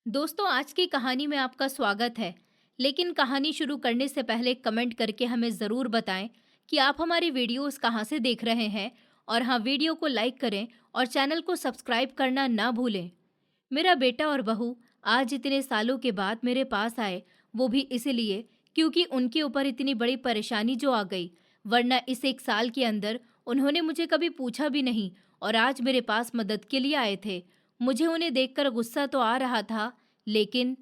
दोस्तों, आज की कहानी में आपका स्वागत है। लेकिन कहानी शुरू करने से पहले कमेंट करके हमें ज़रूर बताएं कि आप हमारी वीडियोस कहाँ से देख रहे हैं। और हाँ, वीडियो को लाइक करें और चैनल को सब्सक्राइब करना ना भूलें। मेरा बेटा और बहू आज इतने सालों के बाद मेरे पास आए, वो भी इसलिए क्योंकि उनके ऊपर इतनी बड़ी परेशानी जो आ गई। वरना इस एक साल के अंदर उन्होंने मुझे कभी पूछा भी नहीं और आज मेरे पास मदद के लिए आए थे। मुझे उन्हें देखकर गुस्सा तो आ रहा था, लेकिन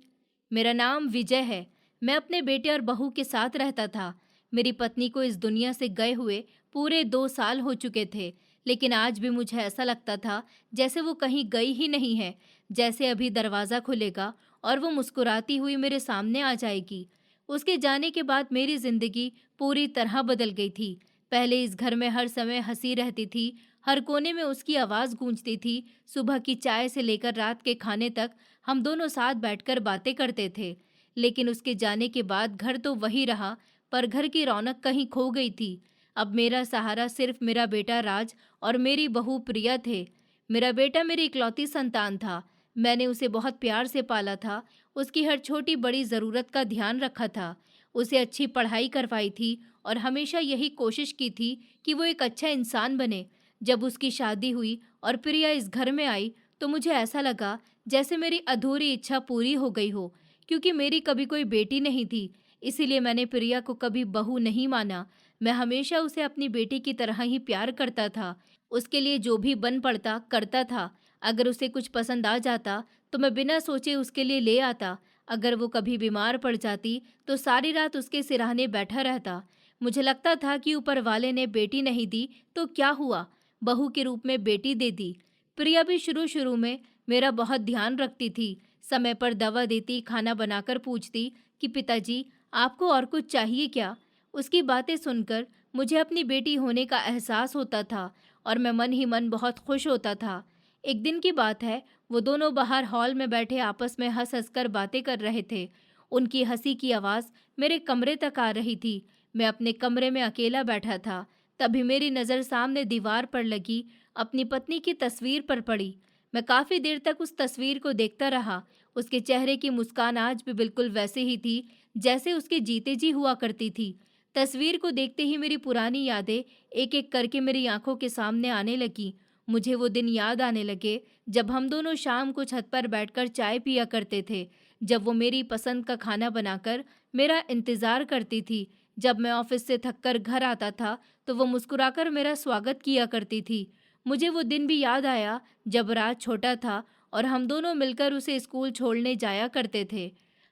मेरा नाम विजय है। मैं अपने बेटे और बहू के साथ रहता था। मेरी पत्नी को इस दुनिया से गए हुए पूरे 2 साल हो चुके थे, लेकिन आज भी मुझे ऐसा लगता था जैसे वो कहीं गई ही नहीं है। जैसे अभी दरवाज़ा खुलेगा और वो मुस्कुराती हुई मेरे सामने आ जाएगी। उसके जाने के बाद मेरी ज़िंदगी पूरी तरह बदल गई थी। पहले इस घर में हर समय हंसी रहती थी, हर कोने में उसकी आवाज़ गूंजती थी। सुबह की चाय से लेकर रात के खाने तक हम दोनों साथ बैठकर बातें करते थे। लेकिन उसके जाने के बाद घर तो वही रहा, पर घर की रौनक कहीं खो गई थी। अब मेरा सहारा सिर्फ मेरा बेटा राज और मेरी बहू प्रिया थे। मेरा बेटा मेरी इकलौती संतान था। मैंने उसे बहुत प्यार से पाला था, उसकी हर छोटी बड़ी ज़रूरत का ध्यान रखा था, उसे अच्छी पढ़ाई करवाई थी और हमेशा यही कोशिश की थी कि वो एक अच्छा इंसान बने। जब उसकी शादी हुई और प्रिया इस घर में आई, तो मुझे ऐसा लगा जैसे मेरी अधूरी इच्छा पूरी हो गई हो, क्योंकि मेरी कभी कोई बेटी नहीं थी। इसीलिए मैंने प्रिया को कभी बहू नहीं माना। मैं हमेशा उसे अपनी बेटी की तरह ही प्यार करता था। उसके लिए जो भी बन पड़ता करता था। अगर उसे कुछ पसंद आ जाता तो मैं बिना सोचे उसके लिए ले आता। अगर वो कभी बीमार पड़ जाती तो सारी रात उसके सिरहाने बैठा रहता। मुझे लगता था कि ऊपर वाले ने बेटी नहीं दी तो क्या हुआ, बहू के रूप में बेटी दे दी। प्रिया भी शुरू शुरू में मेरा बहुत ध्यान रखती थी। समय पर दवा देती, खाना बनाकर पूछती कि पिताजी, आपको और कुछ चाहिए क्या। उसकी बातें सुनकर मुझे अपनी बेटी होने का एहसास होता था और मैं मन ही मन बहुत खुश होता था। एक दिन की बात है, वो दोनों बाहर हॉल में बैठे आपस में हंस हंस कर बातें कर रहे थे। उनकी हंसी की आवाज़ मेरे कमरे तक आ रही थी। मैं अपने कमरे में अकेला बैठा था। तभी मेरी नज़र सामने दीवार पर लगी अपनी पत्नी की तस्वीर पर पड़ी। मैं काफ़ी देर तक उस तस्वीर को देखता रहा। उसके चेहरे की मुस्कान आज भी बिल्कुल वैसे ही थी जैसे उसके जीते जी हुआ करती थी। तस्वीर को देखते ही मेरी पुरानी यादें एक एक करके मेरी आंखों के सामने आने लगी। मुझे वो दिन याद आने लगे जब हम दोनों शाम को छत पर बैठकर चाय पिया करते थे, जब वो मेरी पसंद का खाना बनाकर मेरा इंतज़ार करती थी, जब मैं ऑफिस से थककर घर आता था तो वो मुस्कुराकर मेरा स्वागत किया करती थी। मुझे वो दिन भी याद आया जब राज छोटा था और हम दोनों मिलकर उसे स्कूल छोड़ने जाया करते थे।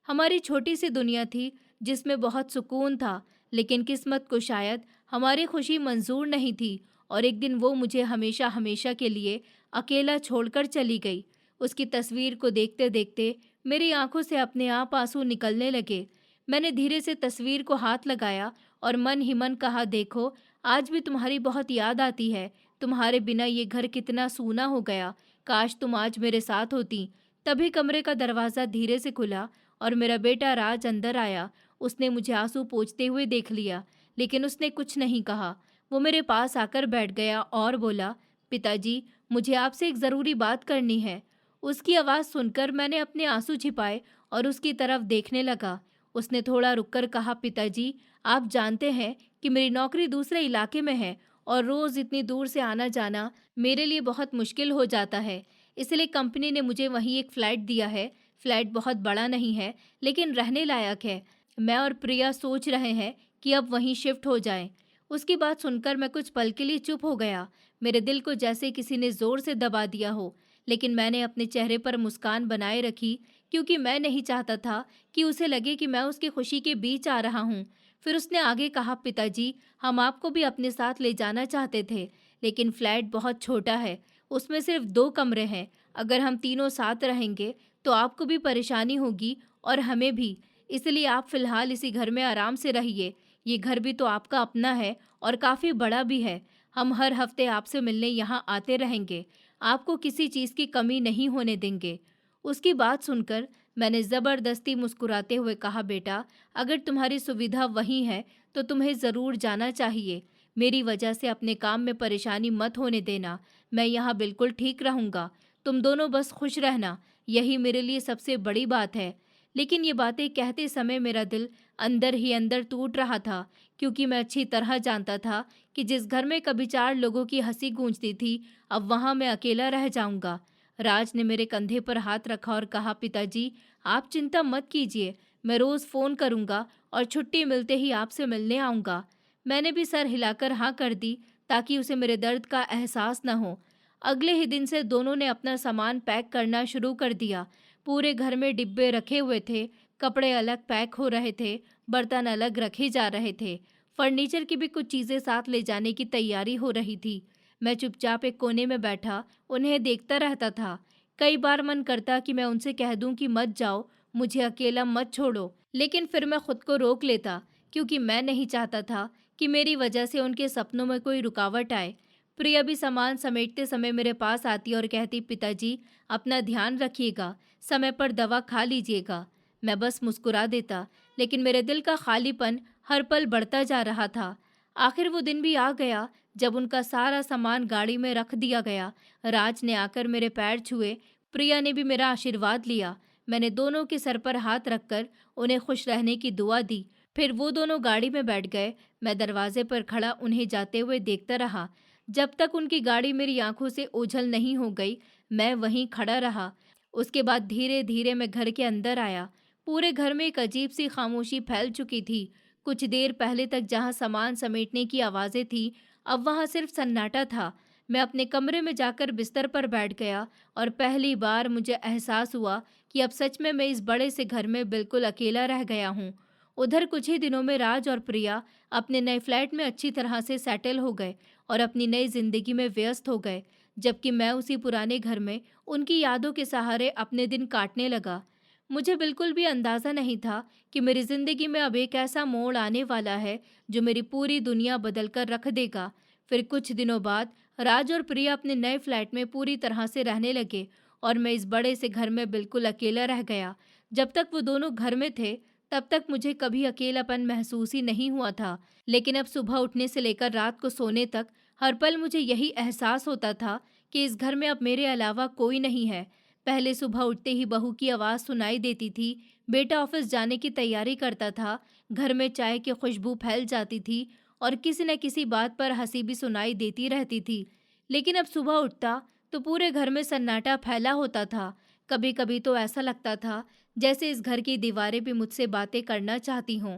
हमारी छोटी सी दुनिया थी जिसमें बहुत सुकून था, लेकिन किस्मत को शायद हमारी खुशी मंजूर नहीं थी और एक दिन वो मुझे हमेशा हमेशा के लिए अकेला छोड़कर चली गई। उसकी तस्वीर को देखते देखते मेरी आंखों से अपने आप आंसू निकलने लगे। मैंने धीरे से तस्वीर को हाथ लगाया और मन ही मन कहा, देखो, आज भी तुम्हारी बहुत याद आती है। तुम्हारे बिना ये घर कितना सूना हो गया। काश तुम आज मेरे साथ होती। तभी कमरे का दरवाज़ा धीरे से खुला और मेरा बेटा राज अंदर आया। उसने मुझे आंसू पोंछते हुए देख लिया, लेकिन उसने कुछ नहीं कहा। वो मेरे पास आकर बैठ गया और बोला, पिताजी, मुझे आपसे एक ज़रूरी बात करनी है। उसकी आवाज़ सुनकर मैंने अपने आंसू छिपाए और उसकी तरफ देखने लगा। उसने थोड़ा रुककर कहा, पिताजी, आप जानते हैं कि मेरी नौकरी दूसरे इलाके में है और रोज़ इतनी दूर से आना जाना मेरे लिए बहुत मुश्किल हो जाता है। इसलिए कंपनी ने मुझे वहीं एक फ़्लैट दिया है। फ़्लैट बहुत बड़ा नहीं है, लेकिन रहने लायक है। मैं और प्रिया सोच रहे हैं कि अब वहीं शिफ्ट हो जाएं। उसकी बात सुनकर मैं कुछ पल के लिए चुप हो गया। मेरे दिल को जैसे किसी ने ज़ोर से दबा दिया हो, लेकिन मैंने अपने चेहरे पर मुस्कान बनाए रखी, क्योंकि मैं नहीं चाहता था कि उसे लगे कि मैं उसकी खुशी के बीच आ रहा हूँ। फिर उसने आगे कहा, पिताजी, हम आपको भी अपने साथ ले जाना चाहते थे, लेकिन फ्लैट बहुत छोटा है, उसमें सिर्फ 2 कमरे हैं। अगर हम तीनों साथ रहेंगे तो आपको भी परेशानी होगी और हमें भी। इसलिए आप फिलहाल इसी घर में आराम से रहिए। ये घर भी तो आपका अपना है और काफ़ी बड़ा भी है। हम हर हफ्ते आपसे मिलने यहाँ आते रहेंगे। आपको किसी चीज़ की कमी नहीं होने देंगे। उसकी बात सुनकर मैंने ज़बरदस्ती मुस्कुराते हुए कहा, बेटा, अगर तुम्हारी सुविधा वहीं है तो तुम्हें ज़रूर जाना चाहिए। मेरी वजह से अपने काम में परेशानी मत होने देना। मैं यहाँ बिल्कुल ठीक रहूँगा। तुम दोनों बस खुश रहना। यही मेरे लिए सबसे बड़ी बात है। लेकिन ये बातें कहते समय मेरा दिल अंदर ही अंदर टूट रहा था, क्योंकि मैं अच्छी तरह जानता था कि जिस घर में कभी 4 लोगों की हंसी गूंजती थी, अब वहां मैं अकेला रह जाऊंगा। राज ने मेरे कंधे पर हाथ रखा और कहा, पिताजी, आप चिंता मत कीजिए, मैं रोज फोन करूंगा और छुट्टी मिलते ही आपसे मिलने आऊंगा। मैंने भी सर हिलाकर हाँ कर दी, ताकि उसे मेरे दर्द का एहसास न हो। अगले ही दिन से दोनों ने अपना सामान पैक करना शुरू कर दिया। पूरे घर में डिब्बे रखे हुए थे, कपड़े अलग पैक हो रहे थे, बर्तन अलग रखे जा रहे थे, फर्नीचर की भी कुछ चीज़ें साथ ले जाने की तैयारी हो रही थी। मैं चुपचाप एक कोने में बैठा उन्हें देखता रहता था। कई बार मन करता कि मैं उनसे कह दूं कि मत जाओ, मुझे अकेला मत छोड़ो, लेकिन फिर मैं खुद को रोक लेता, क्योंकि मैं नहीं चाहता था कि मेरी वजह से उनके सपनों में कोई रुकावट आए। प्रिया भी सामान समेटते समय मेरे पास आती और कहती, पिताजी, अपना ध्यान रखिएगा, समय पर दवा खा लीजिएगा। मैं बस मुस्कुरा देता, लेकिन मेरे दिल का खालीपन हर पल बढ़ता जा रहा था। आखिर वो दिन भी आ गया जब उनका सारा सामान गाड़ी में रख दिया गया। राज ने आकर मेरे पैर छुए, प्रिया ने भी मेरा आशीर्वाद लिया। मैंने दोनों के सर पर हाथ रखकर उन्हें खुश रहने की दुआ दी। फिर वो दोनों गाड़ी में बैठ गए। मैं दरवाजे पर खड़ा उन्हें जाते हुए देखता रहा। जब तक उनकी गाड़ी मेरी आंखों से ओझल नहीं हो गई, मैं वहीं खड़ा रहा। उसके बाद धीरे धीरे मैं घर के अंदर आया। पूरे घर में एक अजीब सी खामोशी फैल चुकी थी। कुछ देर पहले तक जहां सामान समेटने की आवाज़ें थी, अब वहां सिर्फ सन्नाटा था। मैं अपने कमरे में जाकर बिस्तर पर बैठ गया और पहली बार मुझे एहसास हुआ कि अब सच में मैं इस बड़े से घर में बिल्कुल अकेला रह गया हूँ। उधर कुछ ही दिनों में राज और प्रिया अपने नए फ्लैट में अच्छी तरह से सेटल हो गए और अपनी नई जिंदगी में व्यस्त हो गए, जबकि मैं उसी पुराने घर में उनकी यादों के सहारे अपने दिन काटने लगा। मुझे बिल्कुल भी अंदाज़ा नहीं था कि मेरी ज़िंदगी में अब एक ऐसा मोड़ आने वाला है जो मेरी पूरी दुनिया बदल कर रख देगा। फिर कुछ दिनों बाद राज और प्रिया अपने नए फ्लैट में पूरी तरह से रहने लगे और मैं इस बड़े से घर में बिल्कुल अकेला रह गया। जब तक वो दोनों घर में थे, तब तक मुझे कभी अकेलापन महसूस ही नहीं हुआ था। लेकिन अब सुबह उठने से लेकर रात को सोने तक हर पल मुझे यही एहसास होता था कि इस घर में अब मेरे अलावा कोई नहीं है। पहले सुबह उठते ही बहू की आवाज़ सुनाई देती थी, बेटा ऑफिस जाने की तैयारी करता था, घर में चाय की खुशबू फैल जाती थी और किसी न किसी बात पर हंसी भी सुनाई देती रहती थी। लेकिन अब सुबह उठता तो पूरे घर में सन्नाटा फैला होता था। कभी कभी तो ऐसा लगता था जैसे इस घर की दीवारें भी मुझसे बातें करना चाहती हों।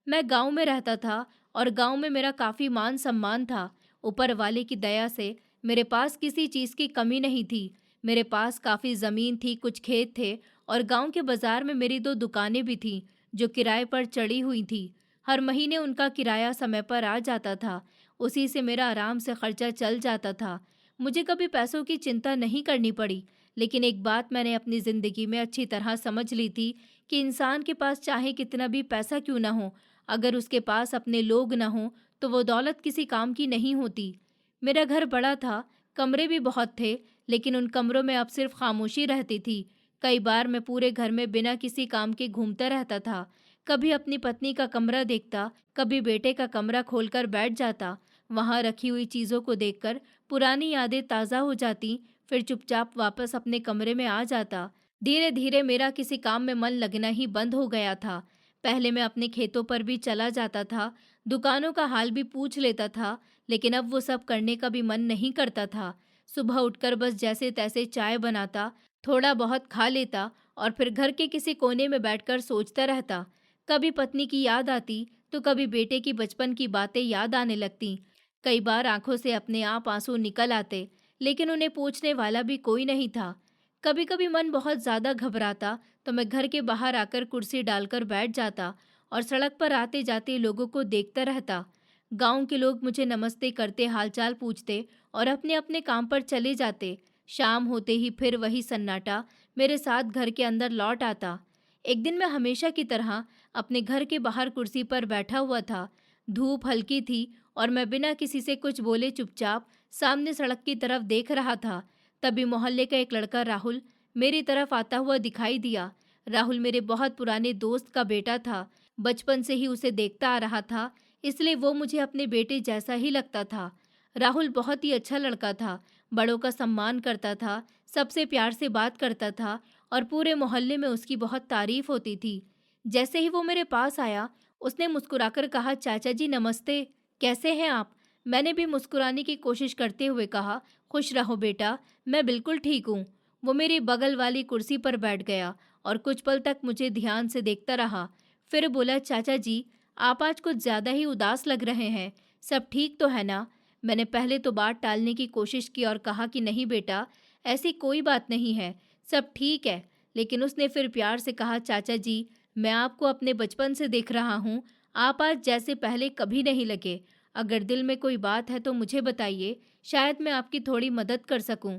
मैं गांव में रहता था और गांव में मेरा काफ़ी मान सम्मान था। ऊपर वाले की दया से मेरे पास किसी चीज़ की कमी नहीं थी। मेरे पास काफ़ी ज़मीन थी, कुछ खेत थे और गांव के बाज़ार में मेरी 2 दुकानें भी थीं, जो किराए पर चढ़ी हुई थी। हर महीने उनका किराया समय पर आ जाता था। उसी से मेरा आराम से खर्चा चल जाता था। मुझे कभी पैसों की चिंता नहीं करनी पड़ी। लेकिन एक बात मैंने अपनी ज़िंदगी में अच्छी तरह समझ ली थी कि इंसान के पास चाहे कितना भी पैसा क्यों ना हो, अगर उसके पास अपने लोग ना हों, तो वो दौलत किसी काम की नहीं होती। मेरा घर बड़ा था, कमरे भी बहुत थे, लेकिन उन कमरों में अब सिर्फ खामोशी रहती थी। कई बार मैं पूरे घर में बिना किसी काम के घूमता रहता था। कभी अपनी पत्नी का कमरा देखता, कभी बेटे का कमरा खोलकर बैठ जाता। वहाँ रखी हुई चीज़ों को देखकर पुरानी यादें ताज़ा हो जाती, फिर चुपचाप वापस अपने कमरे में आ जाता। धीरे धीरे मेरा किसी काम में मन लगना ही बंद हो गया था। पहले मैं अपने खेतों पर भी चला जाता था, दुकानों का हाल भी पूछ लेता था, लेकिन अब वो सब करने का भी मन नहीं करता था। सुबह उठकर बस जैसे तैसे चाय बनाता, थोड़ा बहुत खा लेता और फिर घर के किसी कोने में बैठकर सोचता रहता। कभी पत्नी की याद आती, तो कभी बेटे की बचपन की बातें याद आने लगती। कई बार आंखों से अपने आप आंसू निकल आते, लेकिन उन्हें पूछने वाला भी कोई नहीं था। कभी कभी मन बहुत ज़्यादा घबराता, तो मैं घर के बाहर आकर कुर्सी डालकर बैठ जाता और सड़क पर आते जाते लोगों को देखता रहता। गांव के लोग मुझे नमस्ते करते, हालचाल पूछते और अपने अपने काम पर चले जाते। शाम होते ही फिर वही सन्नाटा मेरे साथ घर के अंदर लौट आता। एक दिन मैं हमेशा की तरह अपने घर के बाहर कुर्सी पर बैठा हुआ था। धूप हल्की थी और मैं बिना किसी से कुछ बोले चुपचाप सामने सड़क की तरफ देख रहा था। तभी मोहल्ले का एक लड़का राहुल मेरी तरफ आता हुआ दिखाई दिया। राहुल मेरे बहुत पुराने दोस्त का बेटा था। बचपन से ही उसे देखता आ रहा था, इसलिए वो मुझे अपने बेटे जैसा ही लगता था। राहुल बहुत ही अच्छा लड़का था, बड़ों का सम्मान करता था, सबसे प्यार से बात करता था और पूरे मोहल्ले में उसकी बहुत तारीफ होती थी। जैसे ही वो मेरे पास आया, उसने मुस्कुराकर कहा, चाचा जी नमस्ते, कैसे हैं आप? मैंने भी मुस्कुराने की कोशिश करते हुए कहा, खुश रहो बेटा, मैं बिल्कुल ठीक हूँ। वो मेरी बगल वाली कुर्सी पर बैठ गया और कुछ पल तक मुझे ध्यान से देखता रहा। फिर बोला, चाचा जी, आप आज कुछ ज़्यादा ही उदास लग रहे हैं, सब ठीक तो है ना? मैंने पहले तो बात टालने की कोशिश की और कहा कि नहीं बेटा, ऐसी कोई बात नहीं है, सब ठीक है। लेकिन उसने फिर प्यार से कहा, चाचा जी, मैं आपको अपने बचपन से देख रहा हूँ, आप आज जैसे पहले कभी नहीं लगे। अगर दिल में कोई बात है तो मुझे बताइए, शायद मैं आपकी थोड़ी मदद कर सकूं।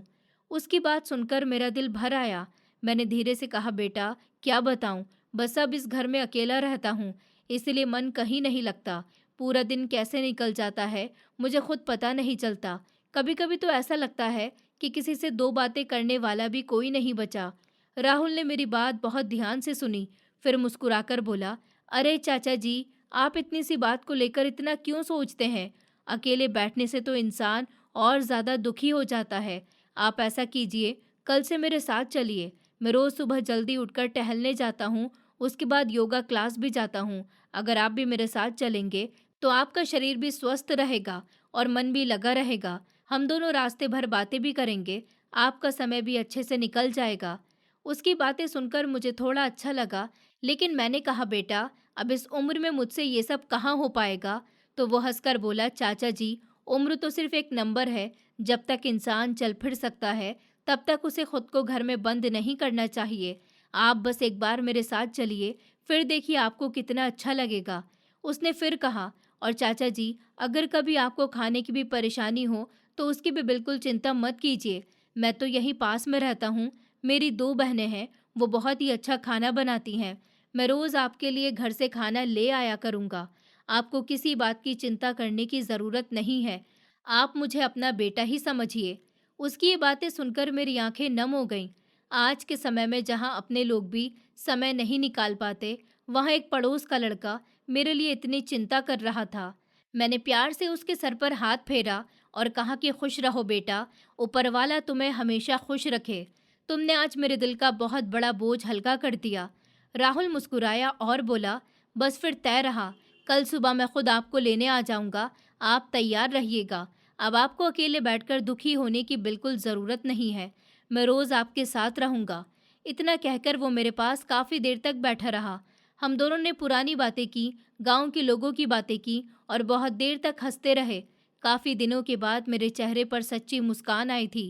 उसकी बात सुनकर मेरा दिल भर आया। मैंने धीरे से कहा, बेटा क्या बताऊं, बस अब इस घर में अकेला रहता हूँ, इसलिए मन कहीं नहीं लगता। पूरा दिन कैसे निकल जाता है मुझे खुद पता नहीं चलता। कभी कभी तो ऐसा लगता है कि किसी से दो बातें करने वाला भी कोई नहीं बचा। राहुल ने मेरी बात बहुत ध्यान से सुनी, फिर मुस्कुराकर बोला, अरे चाचा जी, आप इतनी सी बात को लेकर इतना क्यों सोचते हैं? अकेले बैठने से तो इंसान और ज़्यादा दुखी हो जाता है। आप ऐसा कीजिए, कल से मेरे साथ चलिए। मैं रोज़ सुबह जल्दी उठकर टहलने जाता हूँ, उसके बाद योगा क्लास भी जाता हूँ। अगर आप भी मेरे साथ चलेंगे तो आपका शरीर भी स्वस्थ रहेगा और मन भी लगा रहेगा। हम दोनों रास्ते भर बातें भी करेंगे, आपका समय भी अच्छे से निकल जाएगा। उसकी बातें सुनकर मुझे थोड़ा अच्छा लगा, लेकिन मैंने कहा, बेटा अब इस उम्र में मुझसे ये सब कहाँ हो पाएगा? तो वो हंसकर बोला, चाचा जी, उम्र तो सिर्फ एक नंबर है। जब तक इंसान चल फिर सकता है, तब तक उसे खुद को घर में बंद नहीं करना चाहिए। आप बस एक बार मेरे साथ चलिए, फिर देखिए आपको कितना अच्छा लगेगा। उसने फिर कहा, और चाचा जी, अगर कभी आपको खाने की भी परेशानी हो तो उसकी भी बिल्कुल चिंता मत कीजिए। मैं तो यहीं पास में रहता हूँ, मेरी दो बहनें हैं, वो बहुत ही अच्छा खाना बनाती हैं। मैं रोज़ आपके लिए घर से खाना ले आया करूँगा। आपको किसी बात की चिंता करने की ज़रूरत नहीं है। आप मुझे अपना बेटा ही समझिए। उसकी ये बातें सुनकर मेरी आंखें नम हो गईं। आज के समय में जहाँ अपने लोग भी समय नहीं निकाल पाते, वहाँ एक पड़ोस का लड़का मेरे लिए इतनी चिंता कर रहा था। मैंने प्यार से उसके सर पर हाथ फेरा और कहा कि खुश रहो बेटा, ऊपर वाला तुम्हें हमेशा खुश रखे। तुमने आज मेरे दिल का बहुत बड़ा बोझ हल्का कर दिया। राहुल मुस्कुराया और बोला, बस फिर तय रहा, कल सुबह मैं खुद आपको लेने आ जाऊंगा, आप तैयार रहिएगा। अब आपको अकेले बैठकर दुखी होने की बिल्कुल ज़रूरत नहीं है, मैं रोज़ आपके साथ रहूंगा। इतना कहकर वो मेरे पास काफ़ी देर तक बैठा रहा। हम दोनों ने पुरानी बातें की, गांव के लोगों की बातें की और बहुत देर तक हंसते रहे। काफ़ी दिनों के बाद मेरे चेहरे पर सच्ची मुस्कान आई थी।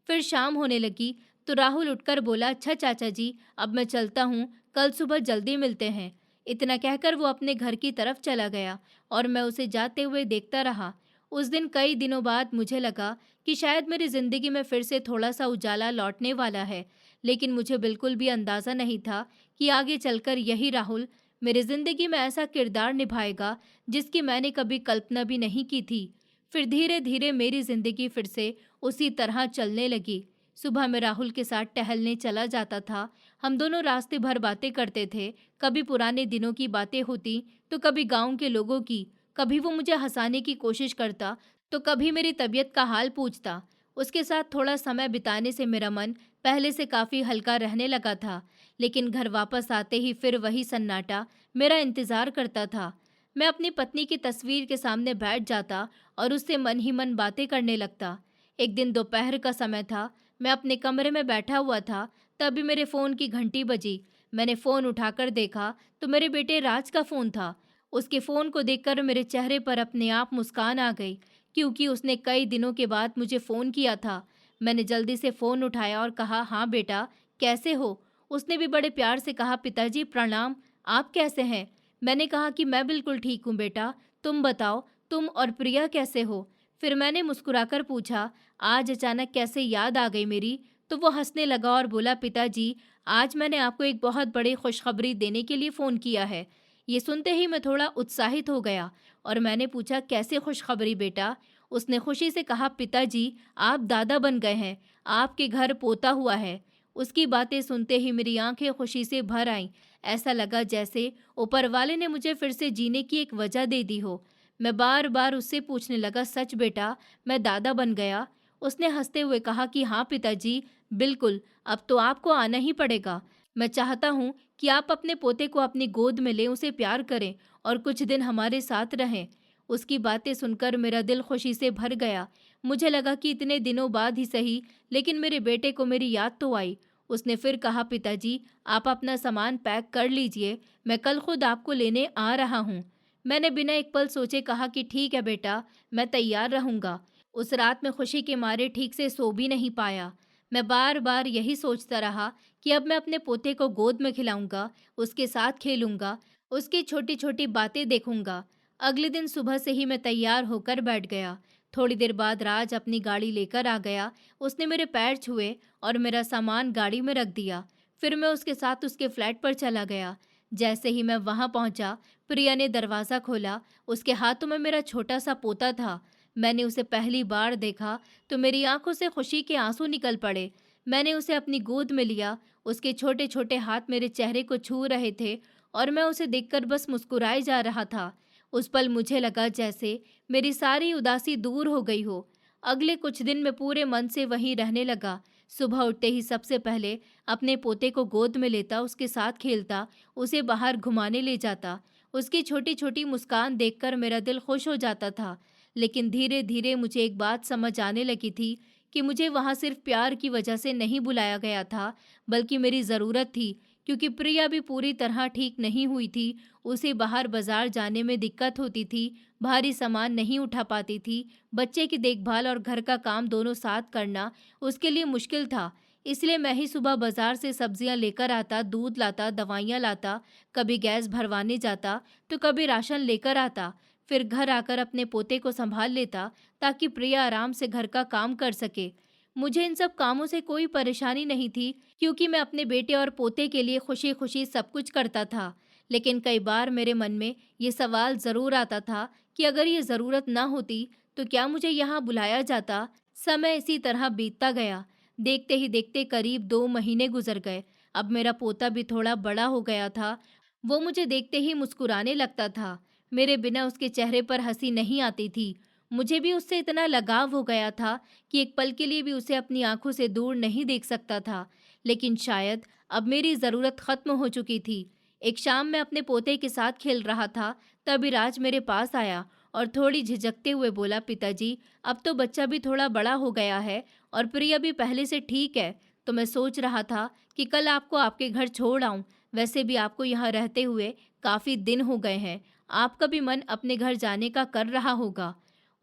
फिर शाम होने लगी तो राहुल उठकर बोला, अच्छा चाचा जी, अब मैं चलता हूँ, कल सुबह जल्दी मिलते हैं। इतना कहकर वो अपने घर की तरफ चला गया और मैं उसे जाते हुए देखता रहा। उस दिन कई दिनों बाद मुझे लगा कि शायद मेरी ज़िंदगी में फिर से थोड़ा सा उजाला लौटने वाला है, लेकिन मुझे बिल्कुल भी अंदाज़ा नहीं था कि आगे चलकर यही राहुल मेरी ज़िंदगी में ऐसा किरदार निभाएगा जिसकी मैंने कभी कल्पना भी नहीं की थी। फिर धीरे धीरे मेरी ज़िंदगी फिर से उसी तरह चलने लगी। सुबह मैं राहुल के साथ टहलने चला जाता था। हम दोनों रास्ते भर बातें करते थे। कभी पुराने दिनों की बातें होती तो कभी गांव के लोगों की। कभी वो मुझे हंसाने की कोशिश करता तो कभी मेरी तबीयत का हाल पूछता। उसके साथ थोड़ा समय बिताने से मेरा मन पहले से काफ़ी हल्का रहने लगा था। लेकिन घर वापस आते ही फिर वही सन्नाटा मेरा इंतज़ार करता था। मैं अपनी पत्नी की तस्वीर के सामने बैठ जाता और उससे मन ही मन बातें करने लगता। एक दिन दोपहर का समय था, मैं अपने कमरे में बैठा हुआ था, तभी मेरे फ़ोन की घंटी बजी। मैंने फ़ोन उठाकर देखा तो मेरे बेटे राज का फ़ोन था। उसके फ़ोन को देखकर मेरे चेहरे पर अपने आप मुस्कान आ गई, क्योंकि उसने कई दिनों के बाद मुझे फ़ोन किया था। मैंने जल्दी से फ़ोन उठाया और कहा, हाँ बेटा, कैसे हो? उसने भी बड़े प्यार से कहा, पिताजी प्रणाम, आप कैसे हैं? मैंने कहा कि मैं बिल्कुल ठीक हूँ बेटा, तुम बताओ, तुम और प्रिया कैसे हो? फिर मैंने मुस्कुराकर पूछा, आज अचानक कैसे याद आ गई मेरी? तो वो हंसने लगा और बोला, पिताजी, आज मैंने आपको एक बहुत बड़ी खुशखबरी देने के लिए फ़ोन किया है। ये सुनते ही मैं थोड़ा उत्साहित हो गया और मैंने पूछा, कैसे खुशखबरी बेटा? उसने खुशी से कहा, पिताजी, आप दादा बन गए हैं, आपके घर पोता हुआ है। उसकी बातें सुनते ही मेरी आंखें खुशी से भर आईं। ऐसा लगा जैसे ऊपर वाले ने मुझे फिर से जीने की एक वजह दे दी हो। मैं बार बार उससे पूछने लगा, सच बेटा, मैं दादा बन गया? उसने हंसते हुए कहा कि हाँ पिताजी, बिल्कुल, अब तो आपको आना ही पड़ेगा। मैं चाहता हूँ कि आप अपने पोते को अपनी गोद में लें, उसे प्यार करें और कुछ दिन हमारे साथ रहें। उसकी बातें सुनकर मेरा दिल खुशी से भर गया। मुझे लगा कि इतने दिनों बाद ही सही, लेकिन मेरे बेटे को मेरी याद तो आई। उसने फिर कहा, पिताजी, आप अपना सामान पैक कर लीजिए, मैं कल खुद आपको लेने आ रहा हूँ। मैंने बिना एक पल सोचे कहा कि ठीक है बेटा, मैं तैयार रहूँगा। उस रात में खुशी के मारे ठीक से सो भी नहीं पाया। मैं बार बार यही सोचता रहा कि अब मैं अपने पोते को गोद में खिलाऊंगा, उसके साथ खेलूंगा, उसकी छोटी छोटी बातें देखूंगा। अगले दिन सुबह से ही मैं तैयार होकर बैठ गया। थोड़ी देर बाद राज अपनी गाड़ी लेकर आ गया। उसने मेरे पैर छुए और मेरा सामान गाड़ी में रख दिया। फिर मैं उसके साथ उसके फ्लैट पर चला गया। जैसे ही मैं वहां पहुंचा, प्रिया ने दरवाज़ा खोला। उसके हाथों में मेरा छोटा सा पोता था। मैंने उसे पहली बार देखा तो मेरी आंखों से खुशी के आंसू निकल पड़े। मैंने उसे अपनी गोद में लिया। उसके छोटे छोटे हाथ मेरे चेहरे को छू रहे थे और मैं उसे देखकर बस मुस्कुराए जा रहा था। उस पल मुझे लगा जैसे मेरी सारी उदासी दूर हो गई हो। अगले कुछ दिन मैं पूरे मन से वहीं रहने लगा। सुबह उठते ही सबसे पहले अपने पोते को गोद में लेता, उसके साथ खेलता, उसे बाहर घुमाने ले जाता। उसकी छोटी छोटी मुस्कान देखकर मेरा दिल खुश हो जाता था। लेकिन धीरे धीरे मुझे एक बात समझ आने लगी थी कि मुझे वहाँ सिर्फ प्यार की वजह से नहीं बुलाया गया था, बल्कि मेरी ज़रूरत थी। क्योंकि प्रिया भी पूरी तरह ठीक नहीं हुई थी। उसे बाहर बाजार जाने में दिक्कत होती थी, भारी सामान नहीं उठा पाती थी, बच्चे की देखभाल और घर का काम दोनों साथ करना उसके लिए मुश्किल था। इसलिए मैं ही सुबह बाजार से सब्जियां लेकर आता, दूध लाता, दवाइयाँ लाता, कभी गैस भरवाने जाता तो कभी राशन लेकर आता। फिर घर आकर अपने पोते को संभाल लेता ताकि प्रिया आराम से घर का काम कर सके। मुझे इन सब कामों से कोई परेशानी नहीं थी, क्योंकि मैं अपने बेटे और पोते के लिए खुशी खुशी सब कुछ करता था। लेकिन कई बार मेरे मन में ये सवाल ज़रूर आता था कि अगर ये ज़रूरत ना होती तो क्या मुझे यहाँ बुलाया जाता। समय इसी तरह बीतता गया। देखते ही देखते करीब 2 महीने गुजर गए। अब मेरा पोता भी थोड़ा बड़ा हो गया था। वो मुझे देखते ही मुस्कुराने लगता था। मेरे बिना उसके चेहरे पर हंसी नहीं आती थी। मुझे भी उससे इतना लगाव हो गया था कि एक पल के लिए भी उसे अपनी आंखों से दूर नहीं देख सकता था। लेकिन शायद अब मेरी ज़रूरत ख़त्म हो चुकी थी। एक शाम मैं अपने पोते के साथ खेल रहा था, तभी राज मेरे पास आया और थोड़ी झिझकते हुए बोला, पिताजी, अब तो बच्चा भी थोड़ा बड़ा हो गया है और प्रिया भी पहले से ठीक है, तो मैं सोच रहा था कि कल आपको आपके घर छोड़ आऊं। वैसे भी आपको यहाँ रहते हुए काफ़ी दिन हो गए हैं, आपका भी मन अपने घर जाने का कर रहा होगा।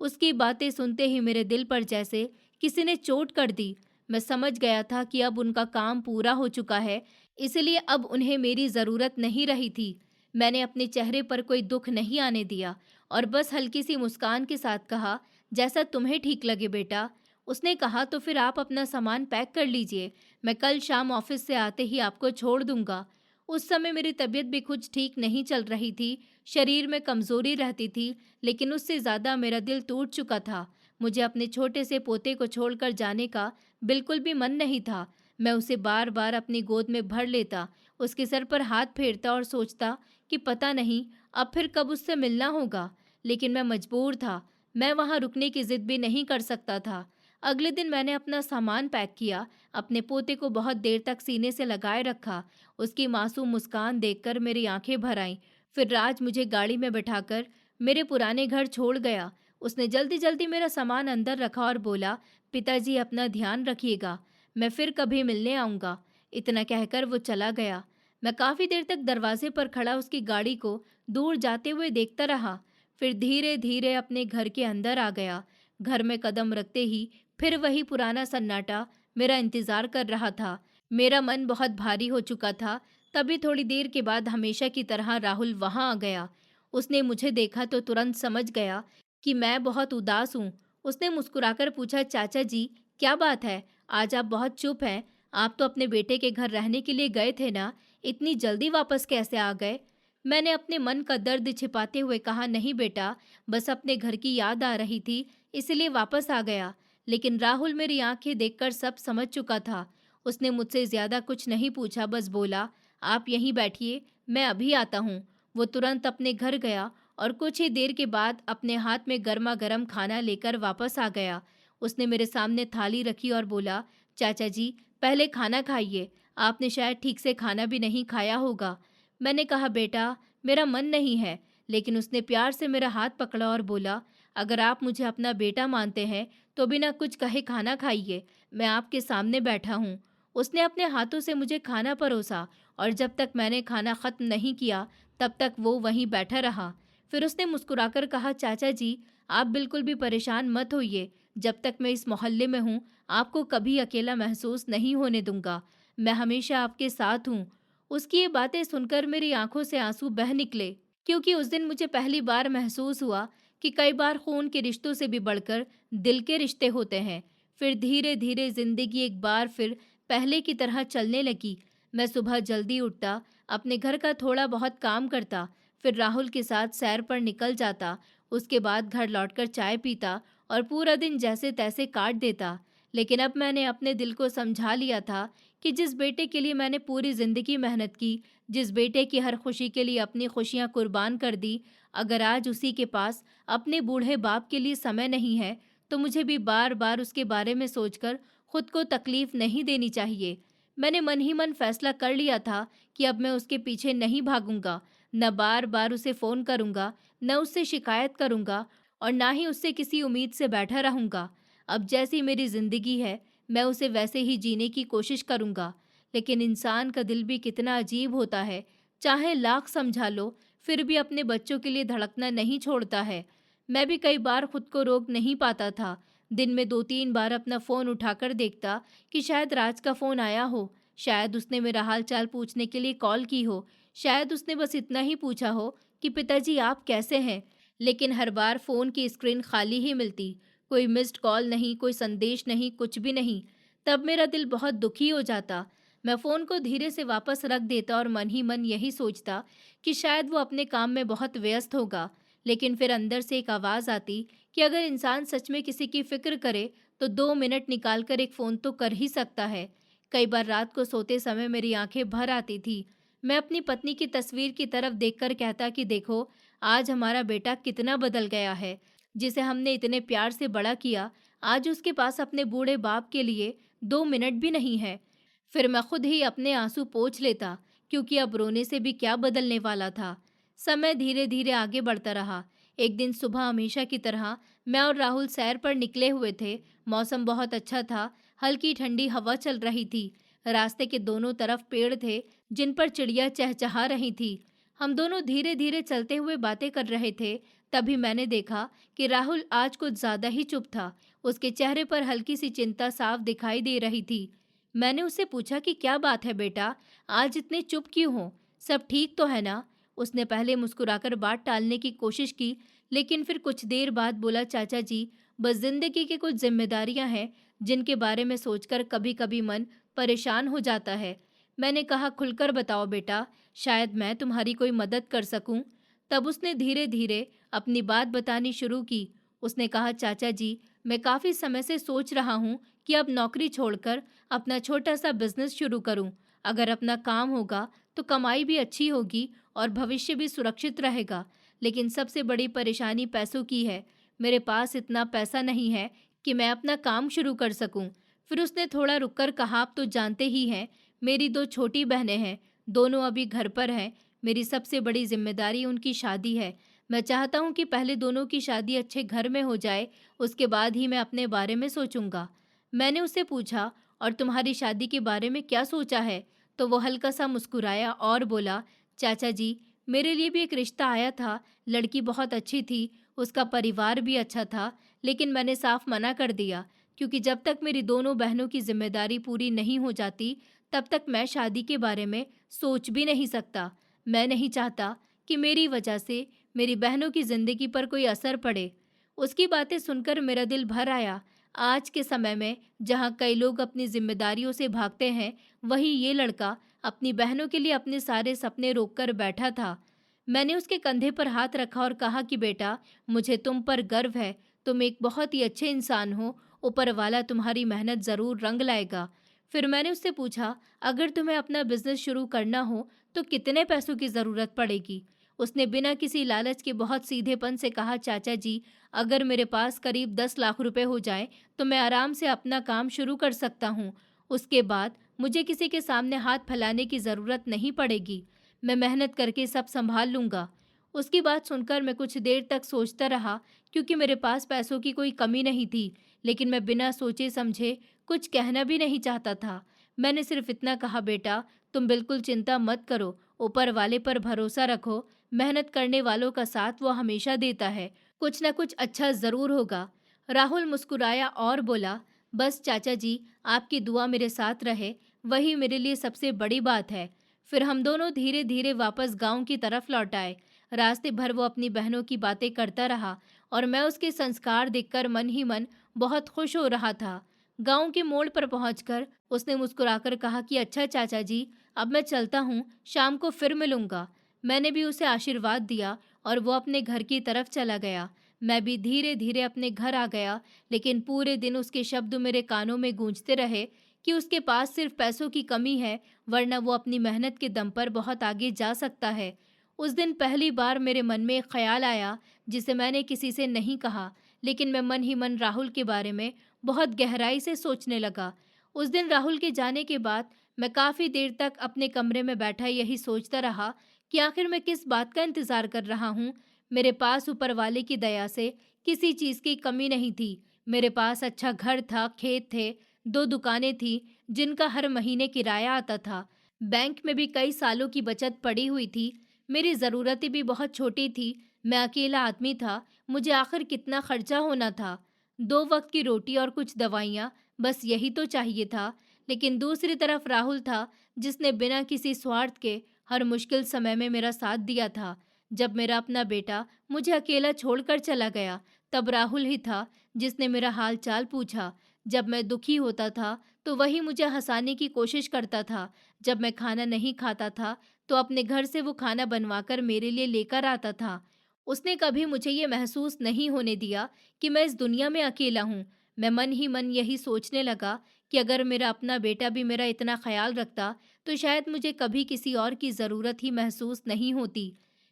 उसकी बातें सुनते ही मेरे दिल पर जैसे किसी ने चोट कर दी। मैं समझ गया था कि अब उनका काम पूरा हो चुका है, इसलिए अब उन्हें मेरी ज़रूरत नहीं रही थी। मैंने अपने चेहरे पर कोई दुख नहीं आने दिया और बस हल्की सी मुस्कान के साथ कहा, जैसा तुम्हें ठीक लगे बेटा। उसने कहा, तो फिर आप अपना सामान पैक कर लीजिए, मैं कल शाम ऑफिस से आते ही आपको छोड़ दूंगा। उस समय मेरी तबीयत भी कुछ ठीक नहीं चल रही थी, शरीर में कमजोरी रहती थी, लेकिन उससे ज़्यादा मेरा दिल टूट चुका था। मुझे अपने छोटे से पोते को छोड़कर जाने का बिल्कुल भी मन नहीं था। मैं उसे बार बार अपनी गोद में भर लेता, उसके सर पर हाथ फेरता और सोचता कि पता नहीं अब फिर कब उससे मिलना होगा। लेकिन मैं मजबूर था, मैं वहाँ रुकने की जिद भी नहीं कर सकता था। अगले दिन मैंने अपना सामान पैक किया, अपने पोते को बहुत देर तक सीने से लगाए रखा। उसकी मासूम मुस्कान देखकर मेरी आंखें भर आईं। फिर राज मुझे गाड़ी में बिठाकर मेरे पुराने घर छोड़ गया। उसने जल्दी जल्दी मेरा सामान अंदर रखा और बोला, पिताजी, अपना ध्यान रखिएगा, मैं फिर कभी मिलने आऊँगा। इतना कहकर वो चला गया। मैं काफ़ी देर तक दरवाजे पर खड़ा उसकी गाड़ी को दूर जाते हुए देखता रहा। फिर धीरे धीरे अपने घर के अंदर आ गया। घर में कदम रखते ही फिर वही पुराना सन्नाटा मेरा इंतज़ार कर रहा था। मेरा मन बहुत भारी हो चुका था। तभी थोड़ी देर के बाद हमेशा की तरह राहुल वहाँ आ गया। उसने मुझे देखा तो तुरंत समझ गया कि मैं बहुत उदास हूँ। उसने मुस्कुराकर पूछा, चाचा जी, क्या बात है? आज आप बहुत चुप हैं। आप तो अपने बेटे के घर रहने के लिए गए थे ना? इतनी जल्दी वापस कैसे आ गए? मैंने अपने मन का दर्द छिपाते हुए कहा, नहीं बेटा, बस अपने घर की याद आ रही थी, इसलिए वापस आ गया। लेकिन राहुल मेरी आंखें देखकर सब समझ चुका था। उसने मुझसे ज्यादा कुछ नहीं पूछा, बस बोला, आप यहीं बैठिए, मैं अभी आता हूँ। वो तुरंत अपने घर गया और कुछ ही देर के बाद अपने हाथ में गर्मा गर्म खाना लेकर वापस आ गया। उसने मेरे सामने थाली रखी और बोला, चाचा जी, पहले खाना खाइए, आपने शायद ठीक से खाना भी नहीं खाया होगा। मैंने कहा बेटा, मेरा मन नहीं है, लेकिन उसने प्यार से मेरा हाथ पकड़ा और बोला, अगर आप मुझे अपना बेटा मानते हैं तो बिना कुछ कहे खाना खाइए, मैं आपके सामने बैठा हूँ। उसने अपने हाथों से मुझे खाना परोसा और जब तक मैंने खाना खत्म नहीं किया तब तक वो वहीं बैठा रहा। फिर उसने मुस्कुराकर कहा, चाचा जी, आप बिल्कुल भी परेशान मत होइए, जब तक मैं इस मोहल्ले में हूँ आपको कभी अकेला महसूस नहीं होने दूंगा। मैं हमेशा आपके साथ हूँ। उसकी ये बातें सुनकर मेरी आंखों से आंसू बह निकले, क्योंकि उस दिन मुझे पहली बार महसूस हुआ कि कई बार खून के रिश्तों से भी बढ़कर दिल के रिश्ते होते हैं। फिर धीरे धीरे जिंदगी एक बार फिर पहले की तरह चलने लगी। मैं सुबह जल्दी उठता, अपने घर का थोड़ा बहुत काम करता, फिर राहुल के साथ सैर पर निकल जाता। उसके बाद घर लौटकर चाय पीता और पूरा दिन जैसे तैसे काट देता। लेकिन अब मैंने अपने दिल को समझा लिया था कि जिस बेटे के लिए मैंने पूरी जिंदगी मेहनत की, जिस बेटे की हर खुशी के लिए अपनी खुशियां कुर्बान कर दी, अगर आज उसी के पास अपने बूढ़े बाप के लिए समय नहीं है, तो मुझे भी बार बार उसके बारे में सोचकर खुद को तकलीफ नहीं देनी चाहिए। मैंने मन ही मन फैसला कर लिया था कि अब मैं उसके पीछे नहीं भागूंगा, न बार बार उसे फ़ोन करूंगा, न उससे शिकायत करूंगा और ना ही उससे किसी उम्मीद से बैठा रहूंगा। अब जैसी मेरी ज़िंदगी है, मैं उसे वैसे ही जीने की कोशिश करूंगा। लेकिन इंसान का दिल भी कितना अजीब होता है, चाहे लाख समझा लो, फिर भी अपने बच्चों के लिए धड़कना नहीं छोड़ता है। मैं भी कई बार खुद को रोक नहीं पाता था। दिन में 2-3 बार अपना फ़ोन उठाकर देखता कि शायद राज का फ़ोन आया हो, शायद उसने मेरा हाल-चाल पूछने के लिए कॉल की हो, शायद उसने बस इतना ही पूछा हो कि पिताजी आप कैसे हैं? लेकिन हर बार फ़ोन की स्क्रीन खाली ही मिलती, कोई मिस्ड कॉल नहीं, कोई संदेश नहीं, कुछ भी नहीं। तब मेरा दिल बहुत दुखी हो जाता। मैं फ़ोन को धीरे से वापस रख देता और मन ही मन यही सोचता कि शायद वो अपने काम में बहुत व्यस्त होगा। लेकिन फिर अंदर से एक आवाज़ आती कि अगर इंसान सच में किसी की फ़िक्र करे तो 2 मिनट निकाल कर एक फ़ोन तो कर ही सकता है। कई बार रात को सोते समय मेरी आंखें भर आती थी। मैं अपनी पत्नी की तस्वीर की तरफ देखकर कहता कि देखो, आज हमारा बेटा कितना बदल गया है। जिसे हमने इतने प्यार से बड़ा किया, आज उसके पास अपने बूढ़े बाप के लिए 2 मिनट भी नहीं है। फिर मैं खुद ही अपने आंसू पोंछ लेता, क्योंकि अब रोने से भी क्या बदलने वाला था। समय धीरे धीरे आगे बढ़ता रहा। एक दिन सुबह हमेशा की तरह मैं और राहुल सैर पर निकले हुए थे। मौसम बहुत अच्छा था, हल्की ठंडी हवा चल रही थी। रास्ते के दोनों तरफ पेड़ थे जिन पर चिड़िया चहचहा रही थी। हम दोनों धीरे धीरे चलते हुए बातें कर रहे थे। तभी मैंने देखा कि राहुल आज कुछ ज्यादा ही चुप था। उसके चेहरे पर हल्की सी चिंता साफ दिखाई दे रही थी। मैंने उससे पूछा कि क्या बात है बेटा, आज इतने चुप क्यों हो? सब ठीक तो है ना? उसने पहले मुस्कुराकर बात टालने की कोशिश की, लेकिन फिर कुछ देर बाद बोला, चाचा जी, बस जिंदगी की कुछ जिम्मेदारियां हैं जिनके बारे में सोचकर कभी कभी मन परेशान हो जाता है। मैंने कहा, खुलकर बताओ बेटा, शायद मैं तुम्हारी कोई मदद कर सकूं। तब उसने धीरे धीरे अपनी बात बतानी शुरू की। उसने कहा, चाचा जी, मैं काफ़ी समय से सोच रहा हूँ कि अब नौकरी छोड़कर अपना छोटा सा बिजनेस शुरू करूँ। अगर अपना काम होगा तो कमाई भी अच्छी होगी और भविष्य भी सुरक्षित रहेगा। लेकिन सबसे बड़ी परेशानी पैसों की है। मेरे पास इतना पैसा नहीं है कि मैं अपना काम शुरू कर सकूं। फिर उसने थोड़ा रुककर कहा, आप तो जानते ही हैं, मेरी 2 छोटी बहनें हैं, दोनों अभी घर पर हैं। मेरी सबसे बड़ी जिम्मेदारी उनकी शादी है। मैं चाहता हूं कि पहले दोनों की शादी अच्छे घर में हो जाए, उसके बाद ही मैं अपने बारे में सोचूंगा। मैंने उससे पूछा, और तुम्हारी शादी के बारे में क्या सोचा है? तो वो हल्का सा मुस्कुराया और बोला, चाचा जी, मेरे लिए भी एक रिश्ता आया था। लड़की बहुत अच्छी थी, उसका परिवार भी अच्छा था, लेकिन मैंने साफ मना कर दिया, क्योंकि जब तक मेरी दोनों बहनों की जिम्मेदारी पूरी नहीं हो जाती, तब तक मैं शादी के बारे में सोच भी नहीं सकता। मैं नहीं चाहता कि मेरी वजह से मेरी बहनों की जिंदगी पर कोई असर पड़े। उसकी बातें सुनकर मेरा दिल भर आया। आज के समय में जहाँ कई लोग अपनी जिम्मेदारियों से भागते हैं, वहीं ये लड़का अपनी बहनों के लिए अपने सारे सपने रोककर बैठा था। मैंने उसके कंधे पर हाथ रखा और कहा कि बेटा, मुझे तुम पर गर्व है। तुम एक बहुत ही अच्छे इंसान हो। ऊपर वाला तुम्हारी मेहनत ज़रूर रंग लाएगा। फिर मैंने उससे पूछा, अगर तुम्हें अपना बिजनेस शुरू करना हो तो कितने पैसों की ज़रूरत पड़ेगी? उसने बिना किसी लालच के बहुत सीधेपन से कहा, चाचा जी, अगर मेरे पास करीब 10 लाख रुपए हो जाएं तो मैं आराम से अपना काम शुरू कर सकता हूँ। उसके बाद मुझे किसी के सामने हाथ फैलाने की ज़रूरत नहीं पड़ेगी। मैं मेहनत करके सब संभाल लूँगा। उसकी बात सुनकर मैं कुछ देर तक सोचता रहा, क्योंकि मेरे पास पैसों की कोई कमी नहीं थी, लेकिन मैं बिना सोचे समझे कुछ कहना भी नहीं चाहता था। मैंने सिर्फ इतना कहा, बेटा, तुम बिल्कुल चिंता मत करो, ऊपर वाले पर भरोसा रखो, मेहनत करने वालों का साथ वो हमेशा देता है, कुछ न कुछ अच्छा ज़रूर होगा। राहुल मुस्कुराया और बोला, बस चाचा जी, आपकी दुआ मेरे साथ रहे, वही मेरे लिए सबसे बड़ी बात है। फिर हम दोनों धीरे धीरे वापस गांव की तरफ लौट आए। रास्ते भर वो अपनी बहनों की बातें करता रहा और मैं उसके संस्कार देखकर मन ही मन बहुत खुश हो रहा था। गांव के मोड़ पर पहुंचकर उसने मुस्कुराकर कहा कि अच्छा चाचा जी, अब मैं चलता हूँ, शाम को फिर मिलूंगा। मैंने भी उसे आशीर्वाद दिया और वो अपने घर की तरफ चला गया। मैं भी धीरे धीरे अपने घर आ गया, लेकिन पूरे दिन उसके शब्द मेरे कानों में गूंजते रहे कि उसके पास सिर्फ पैसों की कमी है, वरना वो अपनी मेहनत के दम पर बहुत आगे जा सकता है। उस दिन पहली बार मेरे मन में एक ख्याल आया, जिसे मैंने किसी से नहीं कहा, लेकिन मैं मन ही मन राहुल के बारे में बहुत गहराई से सोचने लगा। उस दिन राहुल के जाने के बाद मैं काफ़ी देर तक अपने कमरे में बैठा यही सोचता रहा कि आखिर मैं किस बात का इंतज़ार कर रहा हूँ। मेरे पास ऊपर वाले की दया से किसी चीज़ की कमी नहीं थी। मेरे पास अच्छा घर था, खेत थे, 2 दुकानें थीं जिनका हर महीने किराया आता था। बैंक में भी कई सालों की बचत पड़ी हुई थी। मेरी ज़रूरतें भी बहुत छोटी थी। मैं अकेला आदमी था, मुझे आखिर कितना खर्चा होना था। 2 वक़्त की रोटी और कुछ दवाइयाँ, बस यही तो चाहिए था। लेकिन दूसरी तरफ राहुल था, जिसने बिना किसी स्वार्थ के हर मुश्किल समय में मेरा साथ दिया था। जब मेरा अपना बेटा मुझे अकेला छोड़कर चला गया, तब राहुल ही था जिसने मेरा हाल चाल पूछा। जब मैं दुखी होता था, तो वही मुझे हंसाने की कोशिश करता था। जब मैं खाना नहीं खाता था, तो अपने घर से वो खाना बनवाकर मेरे लिए लेकर आता था। उसने कभी मुझे ये महसूस नहीं होने दिया कि मैं इस दुनिया में अकेला हूँ। मैं मन ही मन यही सोचने लगा कि अगर मेरा अपना बेटा भी मेरा इतना ख्याल रखता, तो शायद मुझे कभी किसी और की ज़रूरत ही महसूस नहीं होती।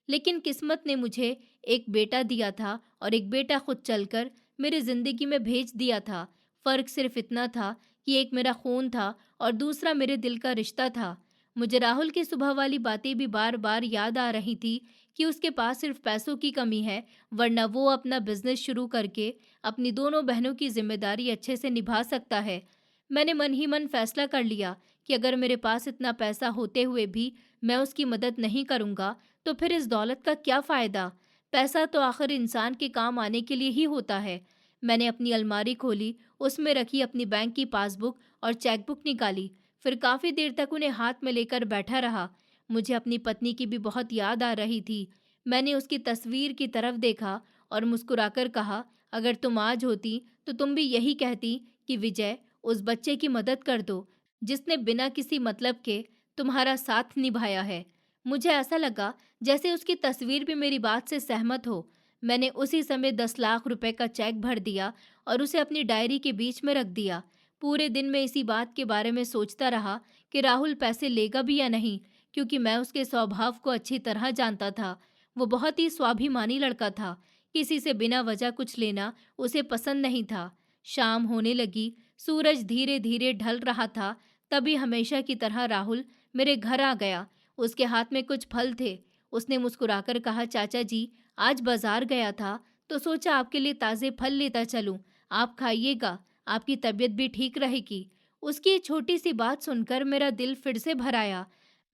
लेकिन किस्मत ने मुझे एक बेटा दिया था और एक बेटा खुद चलकर मेरी ज़िंदगी में भेज दिया था। फ़र्क सिर्फ इतना था कि एक मेरा खून था और दूसरा मेरे दिल का रिश्ता था। मुझे राहुल की सुबह वाली बातें भी बार बार याद आ रही थी कि उसके पास सिर्फ पैसों की कमी है, वरना वो अपना बिजनेस शुरू करके अपनी दोनों बहनों की जिम्मेदारी अच्छे से निभा सकता है। मैंने मन ही मन फैसला कर लिया कि अगर मेरे पास इतना पैसा होते हुए भी मैं उसकी मदद नहीं करूँगा, तो फिर इस दौलत का क्या फ़ायदा? पैसा तो आखिर इंसान के काम आने के लिए ही होता है। मैंने अपनी अलमारी खोली, उसमें रखी अपनी बैंक की पासबुक और चेकबुक निकाली। फिर काफ़ी देर तक उन्हें हाथ में लेकर बैठा रहा। मुझे अपनी पत्नी की भी बहुत याद आ रही थी। मैंने उसकी तस्वीर की तरफ देखा और मुस्कुराकर कहा, अगर तुम आज होती, तो तुम भी यही कहती कि विजय, उस बच्चे की मदद कर दो, जिसने बिना किसी मतलब के तुम्हारा साथ निभाया है। मुझे ऐसा लगा जैसे उसकी तस्वीर भी मेरी बात से सहमत हो। मैंने उसी समय 10 लाख रुपए का चेक भर दिया और उसे अपनी डायरी के बीच में रख दिया। पूरे दिन मैं इसी बात के बारे में सोचता रहा कि राहुल पैसे लेगा भी या नहीं, क्योंकि मैं उसके स्वभाव को अच्छी तरह जानता था। वो बहुत ही स्वाभिमानी लड़का था। किसी से बिना वजह कुछ लेना उसे पसंद नहीं था। शाम होने लगी, सूरज धीरे धीरे ढल रहा था। तभी हमेशा की तरह राहुल मेरे घर आ गया। उसके हाथ में कुछ फल थे। उसने मुस्कुराकर कहा, चाचा जी, आज बाजार गया था, तो सोचा आपके लिए ताज़े फल लेता चलूं। आप खाइएगा, आपकी तबीयत भी ठीक रहेगी। उसकी ये छोटी सी बात सुनकर मेरा दिल फिर से भर आया।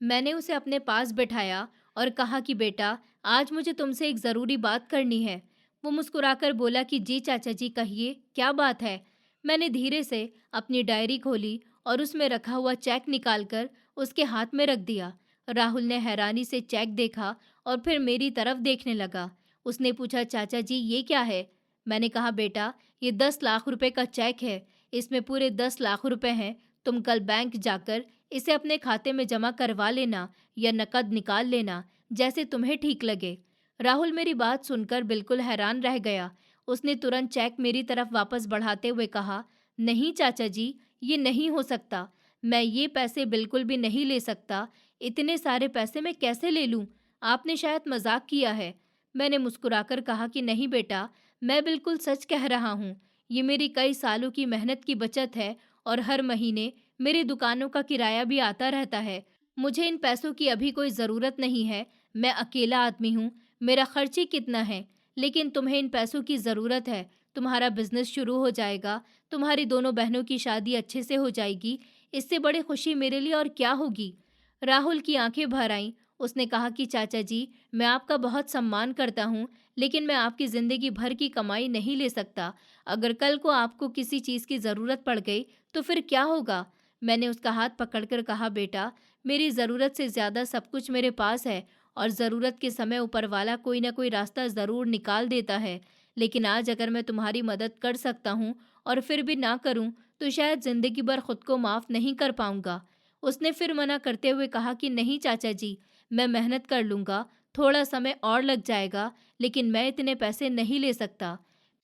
मैंने उसे अपने पास बैठाया और कहा कि बेटा, आज मुझे तुमसे एक ज़रूरी बात करनी है। वो मुस्कुराकर बोला कि जी चाचा जी, कहिए, क्या बात है। मैंने धीरे से अपनी डायरी खोली और उसमें रखा हुआ चेक निकालकर उसके हाथ में रख दिया। राहुल ने हैरानी से चेक देखा और फिर मेरी तरफ देखने लगा। उसने पूछा, चाचा जी, ये क्या है? मैंने कहा, बेटा, ये 10 लाख रुपए का चेक है। इसमें पूरे 10 लाख रुपए हैं। तुम कल बैंक जाकर इसे अपने खाते में जमा करवा लेना या नकद निकाल लेना, जैसे तुम्हें ठीक लगे। राहुल मेरी बात सुनकर बिल्कुल हैरान रह गया। उसने तुरंत चेक मेरी तरफ वापस बढ़ाते हुए कहा, नहीं चाचा जी, ये नहीं हो सकता। मैं ये पैसे बिल्कुल भी नहीं ले सकता। इतने सारे पैसे मैं कैसे ले लूं? आपने शायद मजाक किया है। मैंने मुस्कुराकर कहा कि नहीं बेटा, मैं बिल्कुल सच कह रहा हूँ। ये मेरी कई सालों की मेहनत की बचत है और हर महीने मेरी दुकानों का किराया भी आता रहता है। मुझे इन पैसों की अभी कोई ज़रूरत नहीं है। मैं अकेला आदमी हूँ, मेरा खर्च ही कितना है। लेकिन तुम्हें इन पैसों की ज़रूरत है। तुम्हारा बिज़नेस शुरू हो जाएगा, तुम्हारी दोनों बहनों की शादी अच्छे से हो जाएगी। इससे बड़ी खुशी मेरे लिए और क्या होगी? राहुल की आंखें भर आईं। उसने कहा कि चाचा जी, मैं आपका बहुत सम्मान करता हूँ, लेकिन मैं आपकी ज़िंदगी भर की कमाई नहीं ले सकता। अगर कल को आपको किसी चीज़ की ज़रूरत पड़ गई, तो फिर क्या होगा? मैंने उसका हाथ पकड़कर कहा, बेटा, मेरी ज़रूरत से ज़्यादा सब कुछ मेरे पास है और ज़रूरत के समय ऊपर वाला कोई ना कोई रास्ता ज़रूर निकाल देता है। लेकिन आज अगर मैं तुम्हारी मदद कर सकता हूँ और फिर भी ना करूँ, तो शायद ज़िंदगी भर खुद को माफ़ नहीं कर पाऊँगा। उसने फिर मना करते हुए कहा कि नहीं चाचा जी, मैं मेहनत कर लूँगा, थोड़ा समय और लग जाएगा, लेकिन मैं इतने पैसे नहीं ले सकता।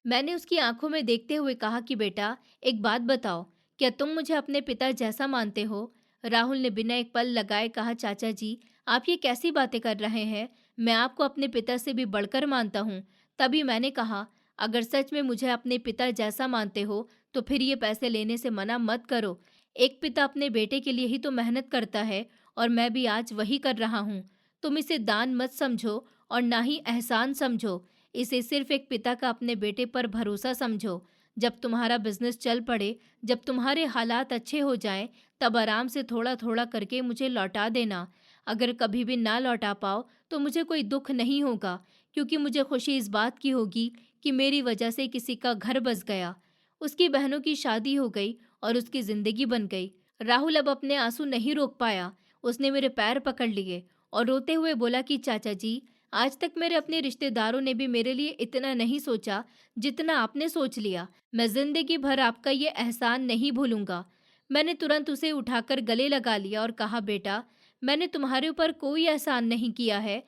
मैंने उसकी आंखों में देखते हुए कहा कि बेटा, एक बात बताओ, क्या तुम मुझे अपने पिता जैसा मानते हो? राहुल ने बिना एक पल लगाए कहा, चाचा जी, आप ये कैसी बातें कर रहे हैं? मैं आपको अपने पिता से भी बढ़कर मानता हूँ। तभी मैंने कहा, अगर सच में मुझे अपने पिता जैसा मानते हो, तो फिर ये पैसे लेने से मना मत करो। एक पिता अपने बेटे के लिए ही तो मेहनत करता है और मैं भी आज वही कर रहा हूँ। तुम इसे दान मत समझो और ना ही एहसान समझो। इसे सिर्फ एक पिता का अपने बेटे पर भरोसा समझो। जब तुम्हारा बिजनेस चल पड़े, जब तुम्हारे हालात अच्छे हो जाएं, तब आराम से थोड़ा थोड़ा करके मुझे लौटा देना। अगर कभी भी ना लौटा पाओ तो मुझे कोई दुख नहीं होगा, क्योंकि मुझे खुशी इस बात की होगी कि मेरी वजह से किसी का घर बस गया, उसकी बहनों की शादी हो गई और उसकी जिंदगी बन गई। राहुल अब अपने आंसू नहीं रोक पाया। उसने मेरे पैर पकड़ लिए और रोते हुए बोला कि चाचा जी, आज तक मेरे अपने रिश्तेदारों ने भी मेरे लिए इतना नहीं सोचा जितना आपने सोच लिया। मैं जिंदगी भर आपका ये एहसान नहीं भूलूंगा। मैंने तुरंत उसे उठाकर गले लगा लिया और कहा, बेटा, मैंने तुम्हारे ऊपर कोई एहसान नहीं किया है।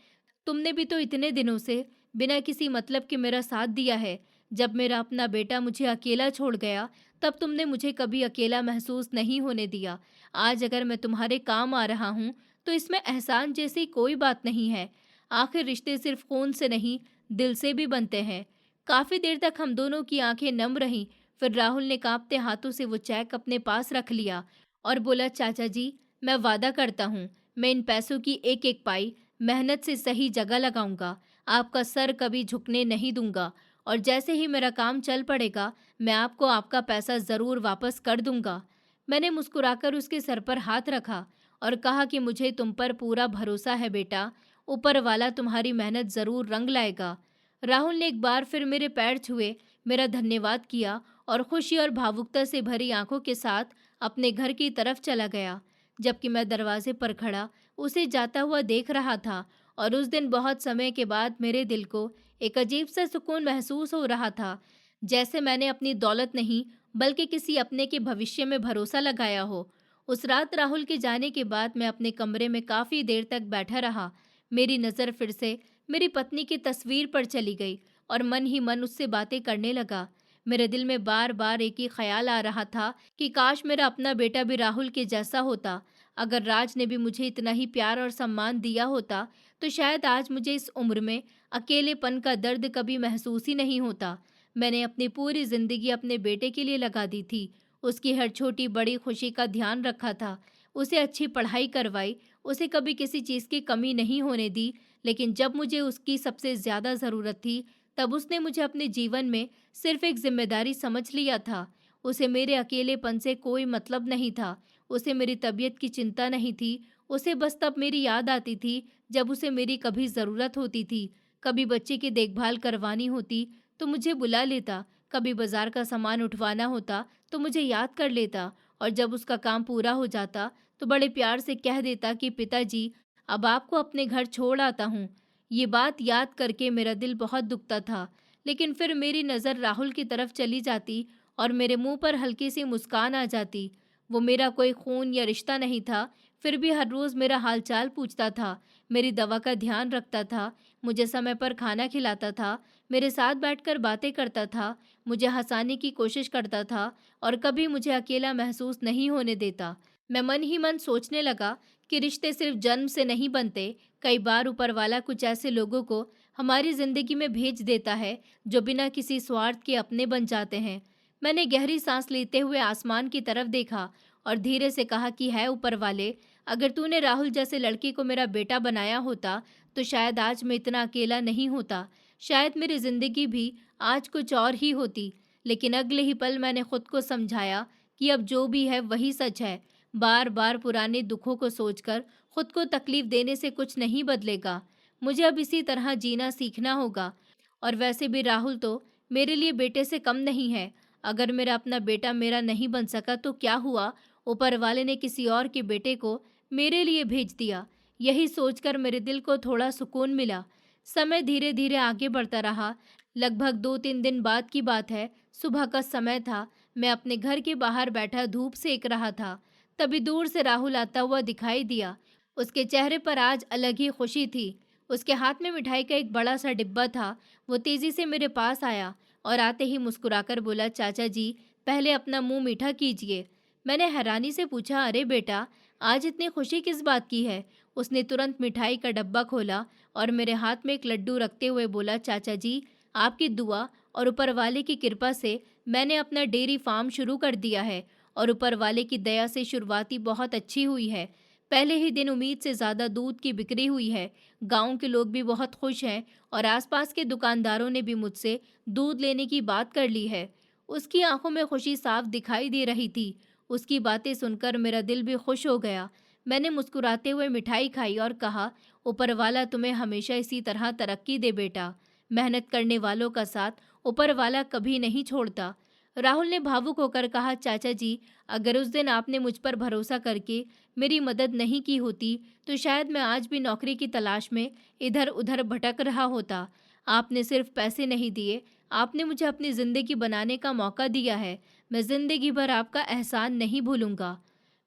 तुमने भी तो इतने दिनों से बिना किसी मतलब के मेरा साथ दिया है। जब मेरा अपना बेटा मुझे अकेला छोड़ गया, तब तुमने मुझे कभी अकेला महसूस नहीं होने दिया। आज अगर मैं तुम्हारे काम आ रहा हूँ, तो इसमें एहसान जैसी कोई बात नहीं है। आखिर रिश्ते सिर्फ खून से नहीं, दिल से भी बनते हैं। काफी देर तक हम दोनों की आंखें नम रहीं। फिर राहुल ने कांपते हाथों से वो चेक अपने पास रख लिया और बोला, चाचा जी, मैं वादा करता हूँ, मैं इन पैसों की एक एक पाई मेहनत से सही जगह लगाऊंगा। आपका सर कभी झुकने नहीं दूंगा और जैसे ही मेरा काम चल पड़ेगा, मैं आपको आपका पैसा ज़रूर वापस कर दूंगा। मैंने मुस्कुराकर उसके सर पर हाथ रखा और कहा कि मुझे तुम पर पूरा भरोसा है बेटा, ऊपर वाला तुम्हारी मेहनत ज़रूर रंग लाएगा। राहुल ने एक बार फिर मेरे पैर छुए, मेरा धन्यवाद किया और खुशी और भावुकता से भरी आंखों के साथ अपने घर की तरफ चला गया। जबकि मैं दरवाजे पर खड़ा उसे जाता हुआ देख रहा था और उस दिन बहुत समय के बाद मेरे दिल को एक अजीब सा सुकून महसूस हो रहा था, जैसे मैंने अपनी दौलत नहीं बल्कि किसी अपने के भविष्य में भरोसा लगाया हो। उस रात राहुल के जाने के बाद मैं अपने कमरे में काफ़ी देर तक बैठा रहा। मेरी नज़र फिर से मेरी पत्नी की तस्वीर पर चली गई और मन ही मन उससे बातें करने लगा। मेरे दिल में बार बार एक ही ख्याल आ रहा था कि काश मेरा अपना बेटा भी राहुल के जैसा होता। अगर राज ने भी मुझे इतना ही प्यार और सम्मान दिया होता, तो शायद आज मुझे इस उम्र में अकेलेपन का दर्द कभी महसूस ही नहीं होता। मैंने अपनी पूरी जिंदगी अपने बेटे के लिए लगा दी थी। उसकी हर छोटी बड़ी खुशी का ध्यान रखा था, उसे अच्छी पढ़ाई करवाई, उसे कभी किसी चीज़ की कमी नहीं होने दी। लेकिन जब मुझे उसकी सबसे ज़्यादा ज़रूरत थी, तब उसने मुझे अपने जीवन में सिर्फ एक जिम्मेदारी समझ लिया था। उसे मेरे अकेलेपन से कोई मतलब नहीं था, उसे मेरी तबीयत की चिंता नहीं थी। उसे बस तब मेरी याद आती थी जब उसे मेरी कभी ज़रूरत होती थी। कभी बच्चे की देखभाल करवानी होती तो मुझे बुला लेता, कभी बाजार का सामान उठवाना होता तो मुझे याद कर लेता, और जब उसका काम पूरा हो जाता तो बड़े प्यार से कह देता कि पिताजी, अब आपको अपने घर छोड़ आता हूँ। ये बात याद करके मेरा दिल बहुत दुखता था। लेकिन फिर मेरी नज़र राहुल की तरफ चली जाती और मेरे मुंह पर हल्की सी मुस्कान आ जाती। वो मेरा कोई खून या रिश्ता नहीं था, फिर भी हर रोज़ मेरा हालचाल पूछता था, मेरी दवा का ध्यान रखता था, मुझे समय पर खाना खिलाता था, मेरे साथ बैठकर बातें करता था, मुझे हंसाने की कोशिश करता था और कभी मुझे अकेला महसूस नहीं होने देता। मैं मन ही मन सोचने लगा कि रिश्ते सिर्फ जन्म से नहीं बनते, कई बार ऊपर वाला कुछ ऐसे लोगों को हमारी ज़िंदगी में भेज देता है जो बिना किसी स्वार्थ के अपने बन जाते हैं। मैंने गहरी सांस लेते हुए आसमान की तरफ देखा और धीरे से कहा कि है ऊपर वाले, अगर तूने राहुल जैसे लड़के को मेरा बेटा बनाया होता तो शायद आज मैं इतना अकेला नहीं होता। शायद मेरी जिंदगी भी आज कुछ और ही होती। लेकिन अगले ही पल मैंने खुद को समझाया कि अब जो भी है वही सच है। बार बार पुराने दुखों को सोचकर खुद को तकलीफ देने से कुछ नहीं बदलेगा। मुझे अब इसी तरह जीना सीखना होगा। और वैसे भी राहुल तो मेरे लिए बेटे से कम नहीं है। अगर मेरा अपना बेटा मेरा नहीं बन सका तो क्या हुआ, ऊपर वाले ने किसी और के बेटे को मेरे लिए भेज दिया। यही सोचकर मेरे दिल को थोड़ा सुकून मिला। समय धीरे धीरे आगे बढ़ता रहा। लगभग 2-3 दिन बाद की बात है। सुबह का समय था। मैं अपने घर के बाहर बैठा धूप सेक रहा था। तभी दूर से राहुल आता हुआ दिखाई दिया। उसके चेहरे पर आज अलग ही खुशी थी। उसके हाथ में मिठाई का एक बड़ा सा डिब्बा था। वो तेजी से मेरे पास आया और आते ही मुस्कुराकर बोला, चाचा जी, पहले अपना मुंह मीठा कीजिए। मैंने हैरानी से पूछा, अरे बेटा, आज इतनी खुशी किस बात की है? उसने तुरंत मिठाई का डब्बा खोला और मेरे हाथ में एक लड्डू रखते हुए बोला, चाचा जी, आपकी दुआ और ऊपर वाले की कृपा से मैंने अपना डेयरी फार्म शुरू कर दिया है और ऊपर वाले की दया से शुरुआती बहुत अच्छी हुई है। पहले ही दिन उम्मीद से ज़्यादा दूध की बिक्री हुई है। गांव के लोग भी बहुत खुश हैं और आसपास के दुकानदारों ने भी मुझसे दूध लेने की बात कर ली है। उसकी आंखों में खुशी साफ दिखाई दे रही थी। उसकी बातें सुनकर मेरा दिल भी खुश हो गया। मैंने मुस्कुराते हुए मिठाई खाई और कहा, ऊपर वाला तुम्हें हमेशा इसी तरह तरक्की दे बेटा। मेहनत करने वालों का साथ ऊपर वाला कभी नहीं छोड़ता। राहुल ने भावुक होकर कहा, चाचा जी, अगर उस दिन आपने मुझ पर भरोसा करके मेरी मदद नहीं की होती तो शायद मैं आज भी नौकरी की तलाश में इधर उधर भटक रहा होता। आपने सिर्फ पैसे नहीं दिए, आपने मुझे अपनी ज़िंदगी बनाने का मौका दिया है। मैं ज़िंदगी भर आपका एहसान नहीं भूलूंगा।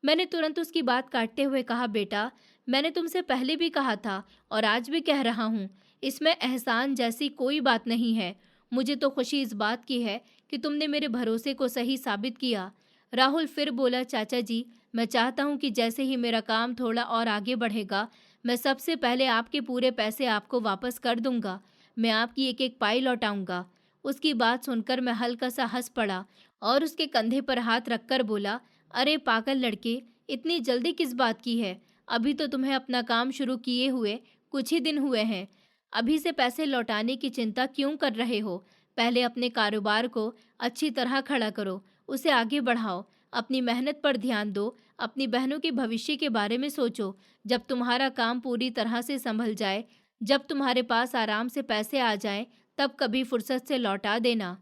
मैंने तुरंत उसकी बात काटते हुए कहा, बेटा, मैंने तुमसे पहले भी कहा था और आज भी कह रहा हूँ, इसमें एहसान जैसी कोई बात नहीं है। मुझे तो खुशी इस बात की है कि तुमने मेरे भरोसे को सही साबित किया। राहुल फिर बोला, चाचा जी, मैं चाहता हूँ कि जैसे ही मेरा काम थोड़ा और आगे बढ़ेगा, मैं सबसे पहले आपके पूरे पैसे आपको वापस कर दूंगा। मैं आपकी एक एक पाई लौटाऊंगा। उसकी बात सुनकर मैं हल्का सा हंस पड़ा और उसके कंधे पर हाथ रखकर बोला, अरे पागल लड़के, इतनी जल्दी किस बात की है? अभी तो तुम्हें अपना काम शुरू किए हुए कुछ ही दिन हुए हैं। अभी से पैसे लौटाने की चिंता क्यों कर रहे हो? पहले अपने कारोबार को अच्छी तरह खड़ा करो, उसे आगे बढ़ाओ, अपनी मेहनत पर ध्यान दो, अपनी बहनों के भविष्य के बारे में सोचो। जब तुम्हारा काम पूरी तरह से संभल जाए, जब तुम्हारे पास आराम से पैसे आ जाएं, तब कभी फुर्सत से लौटा देना।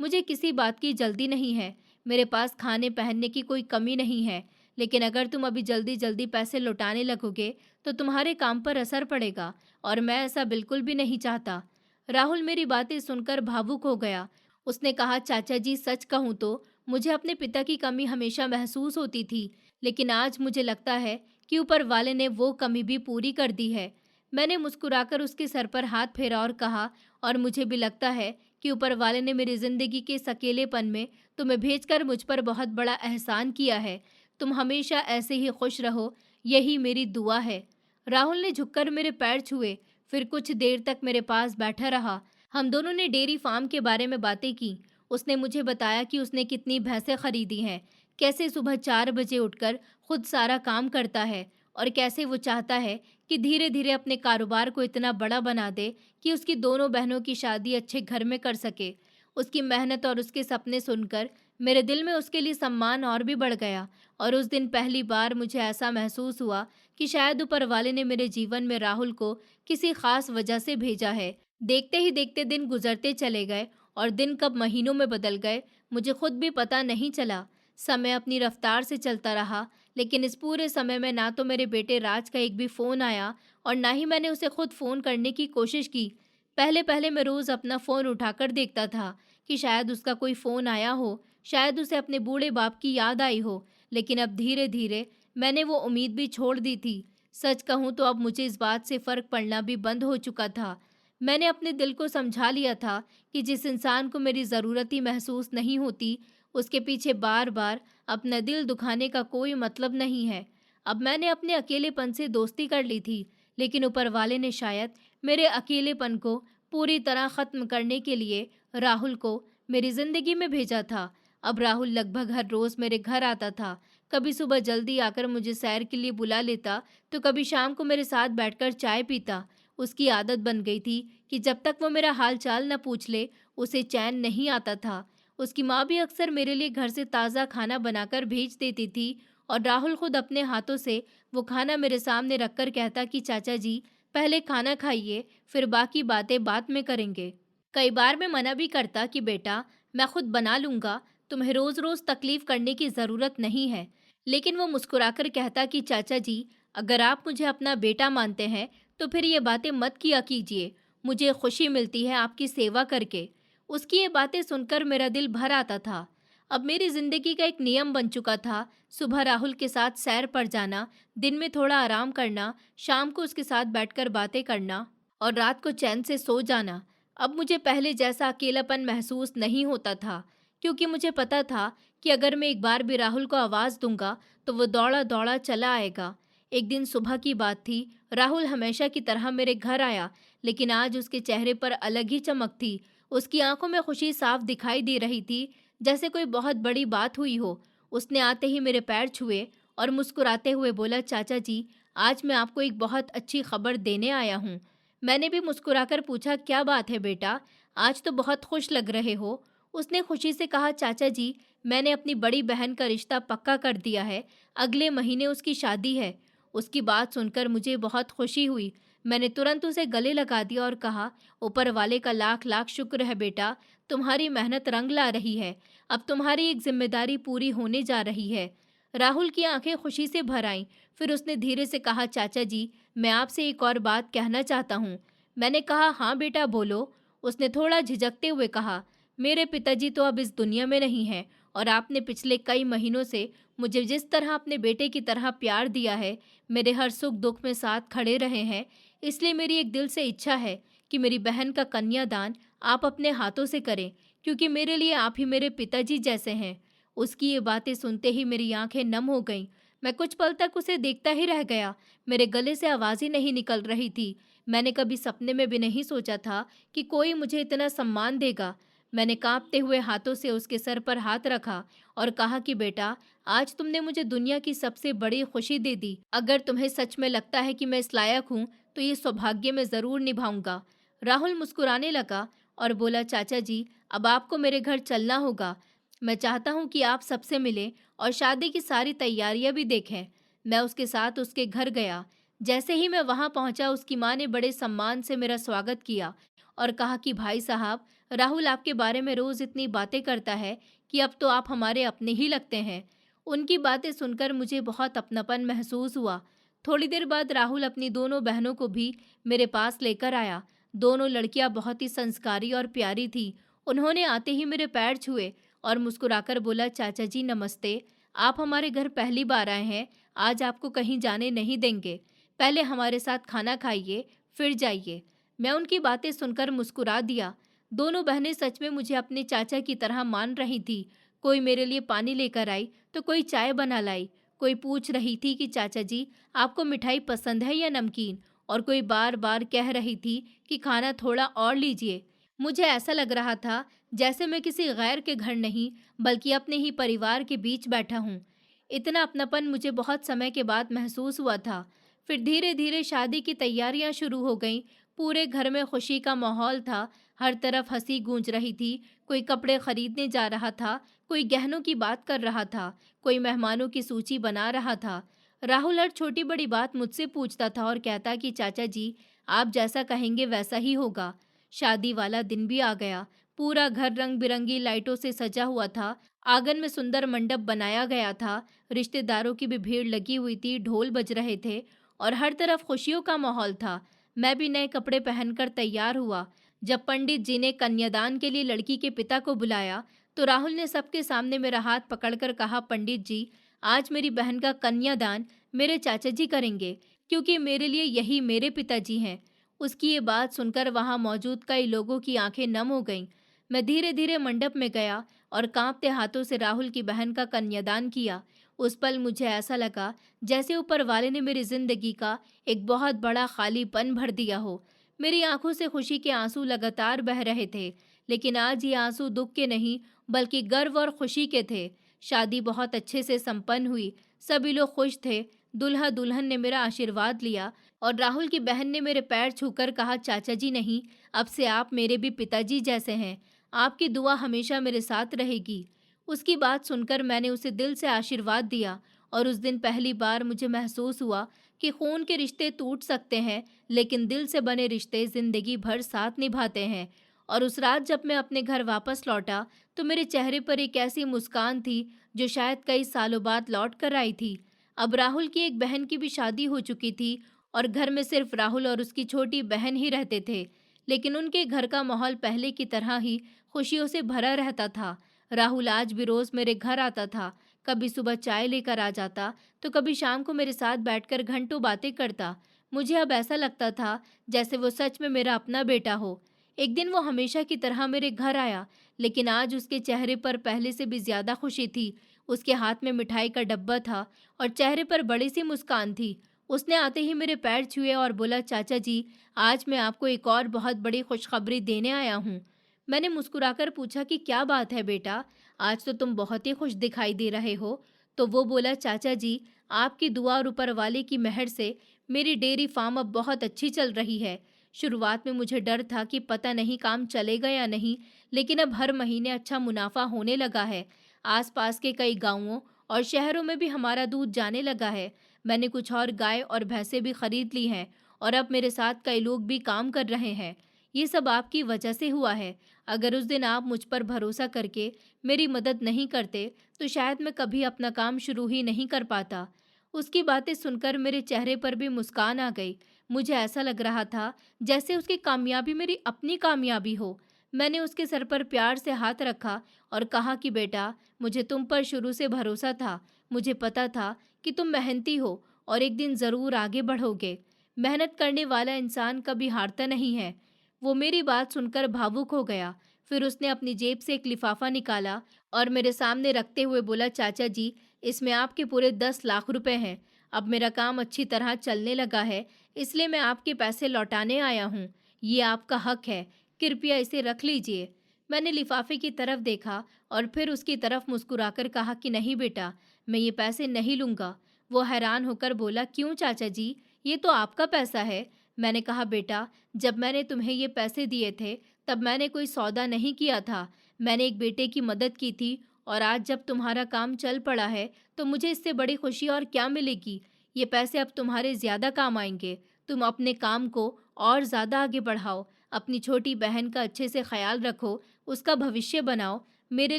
मुझे किसी बात की जल्दी नहीं है। मेरे पास खाने पहनने की कोई कमी नहीं है। लेकिन अगर तुम अभी जल्दी जल्दी पैसे लौटाने लगोगे तो तुम्हारे काम पर असर पड़ेगा और मैं ऐसा बिल्कुल भी नहीं चाहता। राहुल मेरी बातें सुनकर भावुक हो गया। उसने कहा, चाचा जी, सच कहूँ तो मुझे अपने पिता की कमी हमेशा महसूस होती थी, लेकिन आज मुझे लगता है कि ऊपर वाले ने वो कमी भी पूरी कर दी है। मैंने मुस्कुराकर उसके सर पर हाथ फेरा और कहा, और मुझे भी लगता है कि ऊपर वाले ने मेरी जिंदगी के इस अकेलेपन में तुम्हें भेजकर मुझ पर बहुत बड़ा एहसान किया है। तुम हमेशा ऐसे ही खुश रहो, यही मेरी दुआ है। राहुल ने झुककर मेरे पैर छुए, फिर कुछ देर तक मेरे पास बैठा रहा। हम दोनों ने डेयरी फार्म के बारे में बातें की। उसने मुझे बताया कि उसने कितनी भैंसें खरीदी हैं, कैसे सुबह 4 बजे उठकर खुद सारा काम करता है और कैसे वो चाहता है कि धीरे धीरे अपने कारोबार को इतना बड़ा बना दे कि उसकी दोनों बहनों की शादी अच्छे घर में कर सके। उसकी मेहनत और उसके सपने सुनकर मेरे दिल में उसके लिए सम्मान और भी बढ़ गया और उस दिन पहली बार मुझे ऐसा महसूस हुआ कि शायद ऊपर वाले ने मेरे जीवन में राहुल को किसी खास वजह से भेजा है। देखते ही देखते दिन गुजरते चले गए और दिन कब महीनों में बदल गए मुझे खुद भी पता नहीं चला। समय अपनी रफ्तार से चलता रहा, लेकिन इस पूरे समय में ना तो मेरे बेटे राज का एक भी फ़ोन आया और ना ही मैंने उसे खुद फ़ोन करने की कोशिश की। पहले पहले मैं रोज़ अपना फ़ोन उठाकर देखता था कि शायद उसका कोई फ़ोन आया हो, शायद उसे अपने बूढ़े बाप की याद आई हो, लेकिन अब धीरे धीरे मैंने वो उम्मीद भी छोड़ दी थी। सच कहूँ तो अब मुझे इस बात से फ़र्क पड़ना भी बंद हो चुका था। मैंने अपने दिल को समझा लिया था कि जिस इंसान को मेरी ज़रूरत ही महसूस नहीं होती, उसके पीछे बार बार अपना दिल दुखाने का कोई मतलब नहीं है। अब मैंने अपने अकेलेपन से दोस्ती कर ली थी, लेकिन ऊपर वाले ने शायद मेरे अकेलेपन को पूरी तरह ख़त्म करने के लिए राहुल को मेरी ज़िंदगी में भेजा था। अब राहुल लगभग हर रोज़ मेरे घर आता था, कभी सुबह जल्दी आकर मुझे सैर के लिए बुला लेता, तो कभी शाम को मेरे साथ बैठकर चाय पीता। उसकी आदत बन गई थी कि जब तक वो मेरा हाल चाल न पूछ ले, उसे चैन नहीं आता था। उसकी माँ भी अक्सर मेरे लिए घर से ताज़ा खाना बनाकर भेज देती थी और राहुल खुद अपने हाथों से वो खाना मेरे सामने रखकर कहता कि चाचा जी, पहले खाना खाइए, फिर बाकी बातें बाद में करेंगे। कई बार मैं मना भी करता कि बेटा, मैं खुद बना लूँगा, तुम्हें रोज़-रोज़ तकलीफ़ करने की ज़रूरत नहीं है। लेकिन वो मुस्कुराकर कहता कि चाचा जी, अगर आप मुझे अपना बेटा मानते हैं, तो फिर ये बातें मत किया कीजिए। मुझे खुशी मिलती है आपकी सेवा करके। उसकी ये बातें सुनकर मेरा दिल भर आता था। अब मेरी ज़िंदगी का एक नियम बन चुका था, सुबह राहुल के साथ सैर पर जाना, दिन में थोड़ा आराम करना, शाम को उसके साथ बैठकर बातें करना और रात को चैन से सो जाना। अब मुझे पहले जैसा अकेलापन महसूस नहीं होता था, क्योंकि मुझे पता था कि अगर मैं एक बार भी राहुल को आवाज़ दूंगा, तो वो दौड़ा-दौड़ा चला आएगा। एक दिन सुबह की बात थी, राहुल हमेशा की तरह मेरे घर आया, लेकिन आज उसके चेहरे पर अलग ही चमक थी। उसकी आंखों में खुशी साफ दिखाई दे रही थी, जैसे कोई बहुत बड़ी बात हुई हो। उसने आते ही मेरे पैर छुए और मुस्कुराते हुए बोला, चाचा जी, आज मैं आपको एक बहुत अच्छी खबर देने आया हूँ। मैंने भी मुस्कुराकर पूछा, क्या बात है बेटा? आज तो बहुत खुश लग रहे हो। उसने खुशी से कहा, चाचा जी, मैंने अपनी बड़ी बहन का रिश्ता पक्का कर दिया है। अगले महीने उसकी शादी है। उसकी बात सुनकर मुझे बहुत खुशी हुई। मैंने तुरंत उसे गले लगा दिया और कहा, ऊपर वाले का लाख लाख शुक्र है बेटा, तुम्हारी मेहनत रंग ला रही है। अब तुम्हारी एक जिम्मेदारी पूरी होने जा रही है। राहुल की आंखें खुशी से भर आईं। फिर उसने धीरे से कहा, चाचा जी, मैं आपसे एक और बात कहना चाहता हूँ। मैंने कहा, हाँ बेटा बोलो। उसने थोड़ा झिझकते हुए कहा, मेरे पिताजी तो अब इस दुनिया में नहीं हैं और आपने पिछले कई महीनों से मुझे जिस तरह अपने बेटे की तरह प्यार दिया है, मेरे हर सुख दुख में साथ खड़े रहे हैं, इसलिए मेरी एक दिल से इच्छा है कि मेरी बहन का कन्यादान आप अपने हाथों से करें, क्योंकि मेरे लिए आप ही मेरे पिताजी जैसे हैं। उसकी ये बातें सुनते ही मेरी आंखें नम हो गईं। मैं कुछ पल तक उसे देखता ही रह गया। मेरे गले से आवाज़ ही नहीं निकल रही थी। मैंने कभी सपने में भी नहीं सोचा था कि कोई मुझे इतना सम्मान देगा। मैंने कांपते हुए हाथों से उसके सर पर हाथ रखा और कहा कि बेटा, आज तुमने मुझे दुनिया की सबसे बड़ी खुशी दे दी। अगर तुम्हें सच में लगता है कि मैं इस लायक हूँ, तो ये सौभाग्य मैं ज़रूर निभाऊंगा। राहुल मुस्कुराने लगा और बोला, चाचा जी, अब आपको मेरे घर चलना होगा। मैं चाहता हूँ कि आप सबसे मिलें और शादी की सारी तैयारियां भी देखें। मैं उसके साथ उसके घर गया। जैसे ही मैं वहां पहुंचा, उसकी माँ ने बड़े सम्मान से मेरा स्वागत किया और कहा कि भाई साहब, राहुल आपके बारे में रोज इतनी बातें करता है कि अब तो आप हमारे अपने ही लगते हैं। उनकी बातें सुनकर मुझे बहुत अपनापन महसूस हुआ। थोड़ी देर बाद राहुल अपनी दोनों बहनों को भी मेरे पास लेकर आया। दोनों लड़कियां बहुत ही संस्कारी और प्यारी थी। उन्होंने आते ही मेरे पैर छुए और मुस्कुराकर बोला, चाचा जी नमस्ते, आप हमारे घर पहली बार आए हैं, आज आपको कहीं जाने नहीं देंगे। पहले हमारे साथ खाना खाइए, फिर जाइए। मैं उनकी बातें सुनकर मुस्कुरा दिया। दोनों बहनें सच में मुझे अपने चाचा की तरह मान रही थी। कोई मेरे लिए पानी लेकर आई, तो कोई चाय बना लाई। कोई पूछ रही थी कि चाचा जी, आपको मिठाई पसंद है या नमकीन, और कोई बार बार कह रही थी कि खाना थोड़ा और लीजिए। मुझे ऐसा लग रहा था जैसे मैं किसी गैर के घर नहीं, बल्कि अपने ही परिवार के बीच बैठा हूँ। इतना अपनापन मुझे बहुत समय के बाद महसूस हुआ था। फिर धीरे धीरे शादी की तैयारियां शुरू हो गईं। पूरे घर में खुशी का माहौल था। हर तरफ हंसी गूंज रही थी। कोई कपड़े खरीदने जा रहा था, कोई गहनों की बात कर रहा था, कोई मेहमानों की सूची बना रहा था। राहुल हर छोटी बड़ी बात मुझसे पूछता था और कहता कि चाचा जी, आप जैसा कहेंगे वैसा ही होगा। शादी वाला दिन भी आ गया। पूरा घर रंग बिरंगी लाइटों से सजा हुआ था। आंगन में सुंदर मंडप बनाया गया था। रिश्तेदारों की भी भीड़ लगी हुई थी, ढोल बज रहे थे और हर तरफ खुशियों का माहौल था। मैं भी नए कपड़े पहनकर तैयार हुआ। जब पंडित जी ने कन्यादान के लिए लड़की के पिता को बुलाया, तो राहुल ने सबके सामने मेरा हाथ पकड़कर कहा, पंडित जी, आज मेरी बहन का कन्यादान मेरे चाचा जी करेंगे, क्योंकि मेरे लिए यही मेरे पिताजी हैं। उसकी ये बात सुनकर वहां मौजूद कई लोगों की आंखें नम हो गईं। मैं धीरे धीरे मंडप में गया और कांपते हाथों से राहुल की बहन का कन्यादान किया। उस पल मुझे ऐसा लगा जैसे ऊपर वाले ने मेरी जिंदगी का एक बहुत बड़ा खालीपन भर दिया हो। मेरी आंखों से खुशी के आंसू लगातार बह रहे थे, लेकिन आज ये आंसू दुख के नहीं, बल्कि गर्व और खुशी के थे। शादी बहुत अच्छे से संपन्न हुई। सभी लोग खुश थे। दूल्हा दुल्हन ने मेरा आशीर्वाद लिया और राहुल की बहन ने मेरे पैर छूकर कहा, चाचा जी नहीं, अब से आप मेरे भी पिताजी जैसे हैं। आपकी दुआ हमेशा मेरे साथ रहेगी। उसकी बात सुनकर मैंने उसे दिल से आशीर्वाद दिया और उस दिन पहली बार मुझे महसूस हुआ कि खून के रिश्ते टूट सकते हैं, लेकिन दिल से बने रिश्ते जिंदगी भर साथ निभाते हैं। और उस रात जब मैं अपने घर वापस लौटा तो मेरे चेहरे पर एक ऐसी मुस्कान थी जो शायद कई सालों बाद लौट कर आई थी। अब राहुल की एक बहन की भी शादी हो चुकी थी और घर में सिर्फ राहुल और उसकी छोटी बहन ही रहते थे। लेकिन उनके घर का माहौल पहले की तरह ही खुशियों से भरा रहता था। राहुल आज भी रोज मेरे घर आता था। कभी सुबह चाय लेकर आ जाता तो कभी शाम को मेरे साथ बैठकर घंटों बातें करता। मुझे अब ऐसा लगता था जैसे वो सच में मेरा अपना बेटा हो। एक दिन वो हमेशा की तरह मेरे घर आया, लेकिन आज उसके चेहरे पर पहले से भी ज्यादा खुशी थी। उसके हाथ में मिठाई का डब्बा था और चेहरे पर बड़ी सी मुस्कान थी। उसने आते ही मेरे पैर छुए और बोला, चाचा जी, आज मैं आपको एक और बहुत बड़ी खुशखबरी देने आया हूँ। मैंने मुस्कुराकर पूछा कि क्या बात है बेटा, आज तो तुम बहुत ही खुश दिखाई दे रहे हो। तो वो बोला, चाचा जी, आपकी दुआ और ऊपर वाले की मेहर से मेरी डेयरी फार्म अब बहुत अच्छी चल रही है। शुरुआत में मुझे डर था कि पता नहीं काम चलेगा या नहीं, लेकिन अब हर महीने अच्छा मुनाफा होने लगा है। आसपास के कई गांवों और शहरों में भी हमारा दूध जाने लगा है। मैंने कुछ और गाय और भैंसें भी खरीद ली हैं और अब मेरे साथ कई लोग भी काम कर रहे हैं। ये सब आपकी वजह से हुआ है। अगर उस दिन आप मुझ पर भरोसा करके मेरी मदद नहीं करते तो शायद मैं कभी अपना काम शुरू ही नहीं कर पाता। उसकी बातें सुनकर मेरे चेहरे पर भी मुस्कान आ गई। मुझे ऐसा लग रहा था जैसे उसकी कामयाबी मेरी अपनी कामयाबी हो। मैंने उसके सर पर प्यार से हाथ रखा और कहा कि बेटा, मुझे तुम पर शुरू से भरोसा था। मुझे पता था कि तुम मेहनती हो और एक दिन ज़रूर आगे बढ़ोगे। मेहनत करने वाला इंसान कभी हारता नहीं है। वो मेरी बात सुनकर भावुक हो गया। फिर उसने अपनी जेब से एक लिफाफा निकाला और मेरे सामने रखते हुए बोला, चाचा जी, इसमें आपके पूरे 10 लाख रुपए हैं। अब मेरा काम अच्छी तरह चलने लगा है, इसलिए मैं आपके पैसे लौटाने आया हूँ। ये आपका हक है, कृपया इसे रख लीजिए। मैंने लिफाफे की तरफ देखा और फिर उसकी तरफ मुस्कुराकर कहा कि नहीं बेटा, मैं ये पैसे नहीं लूँगा। वो हैरान होकर बोला, क्यों चाचा जी, ये तो आपका पैसा है। मैंने कहा, बेटा, जब मैंने तुम्हें ये पैसे दिए थे तब मैंने कोई सौदा नहीं किया था। मैंने एक बेटे की मदद की थी और आज जब तुम्हारा काम चल पड़ा है तो मुझे इससे बड़ी खुशी और क्या मिलेगी। ये पैसे अब तुम्हारे ज़्यादा काम आएंगे। तुम अपने काम को और ज़्यादा आगे बढ़ाओ। अपनी छोटी बहन का अच्छे से ख्याल रखो, उसका भविष्य बनाओ। मेरे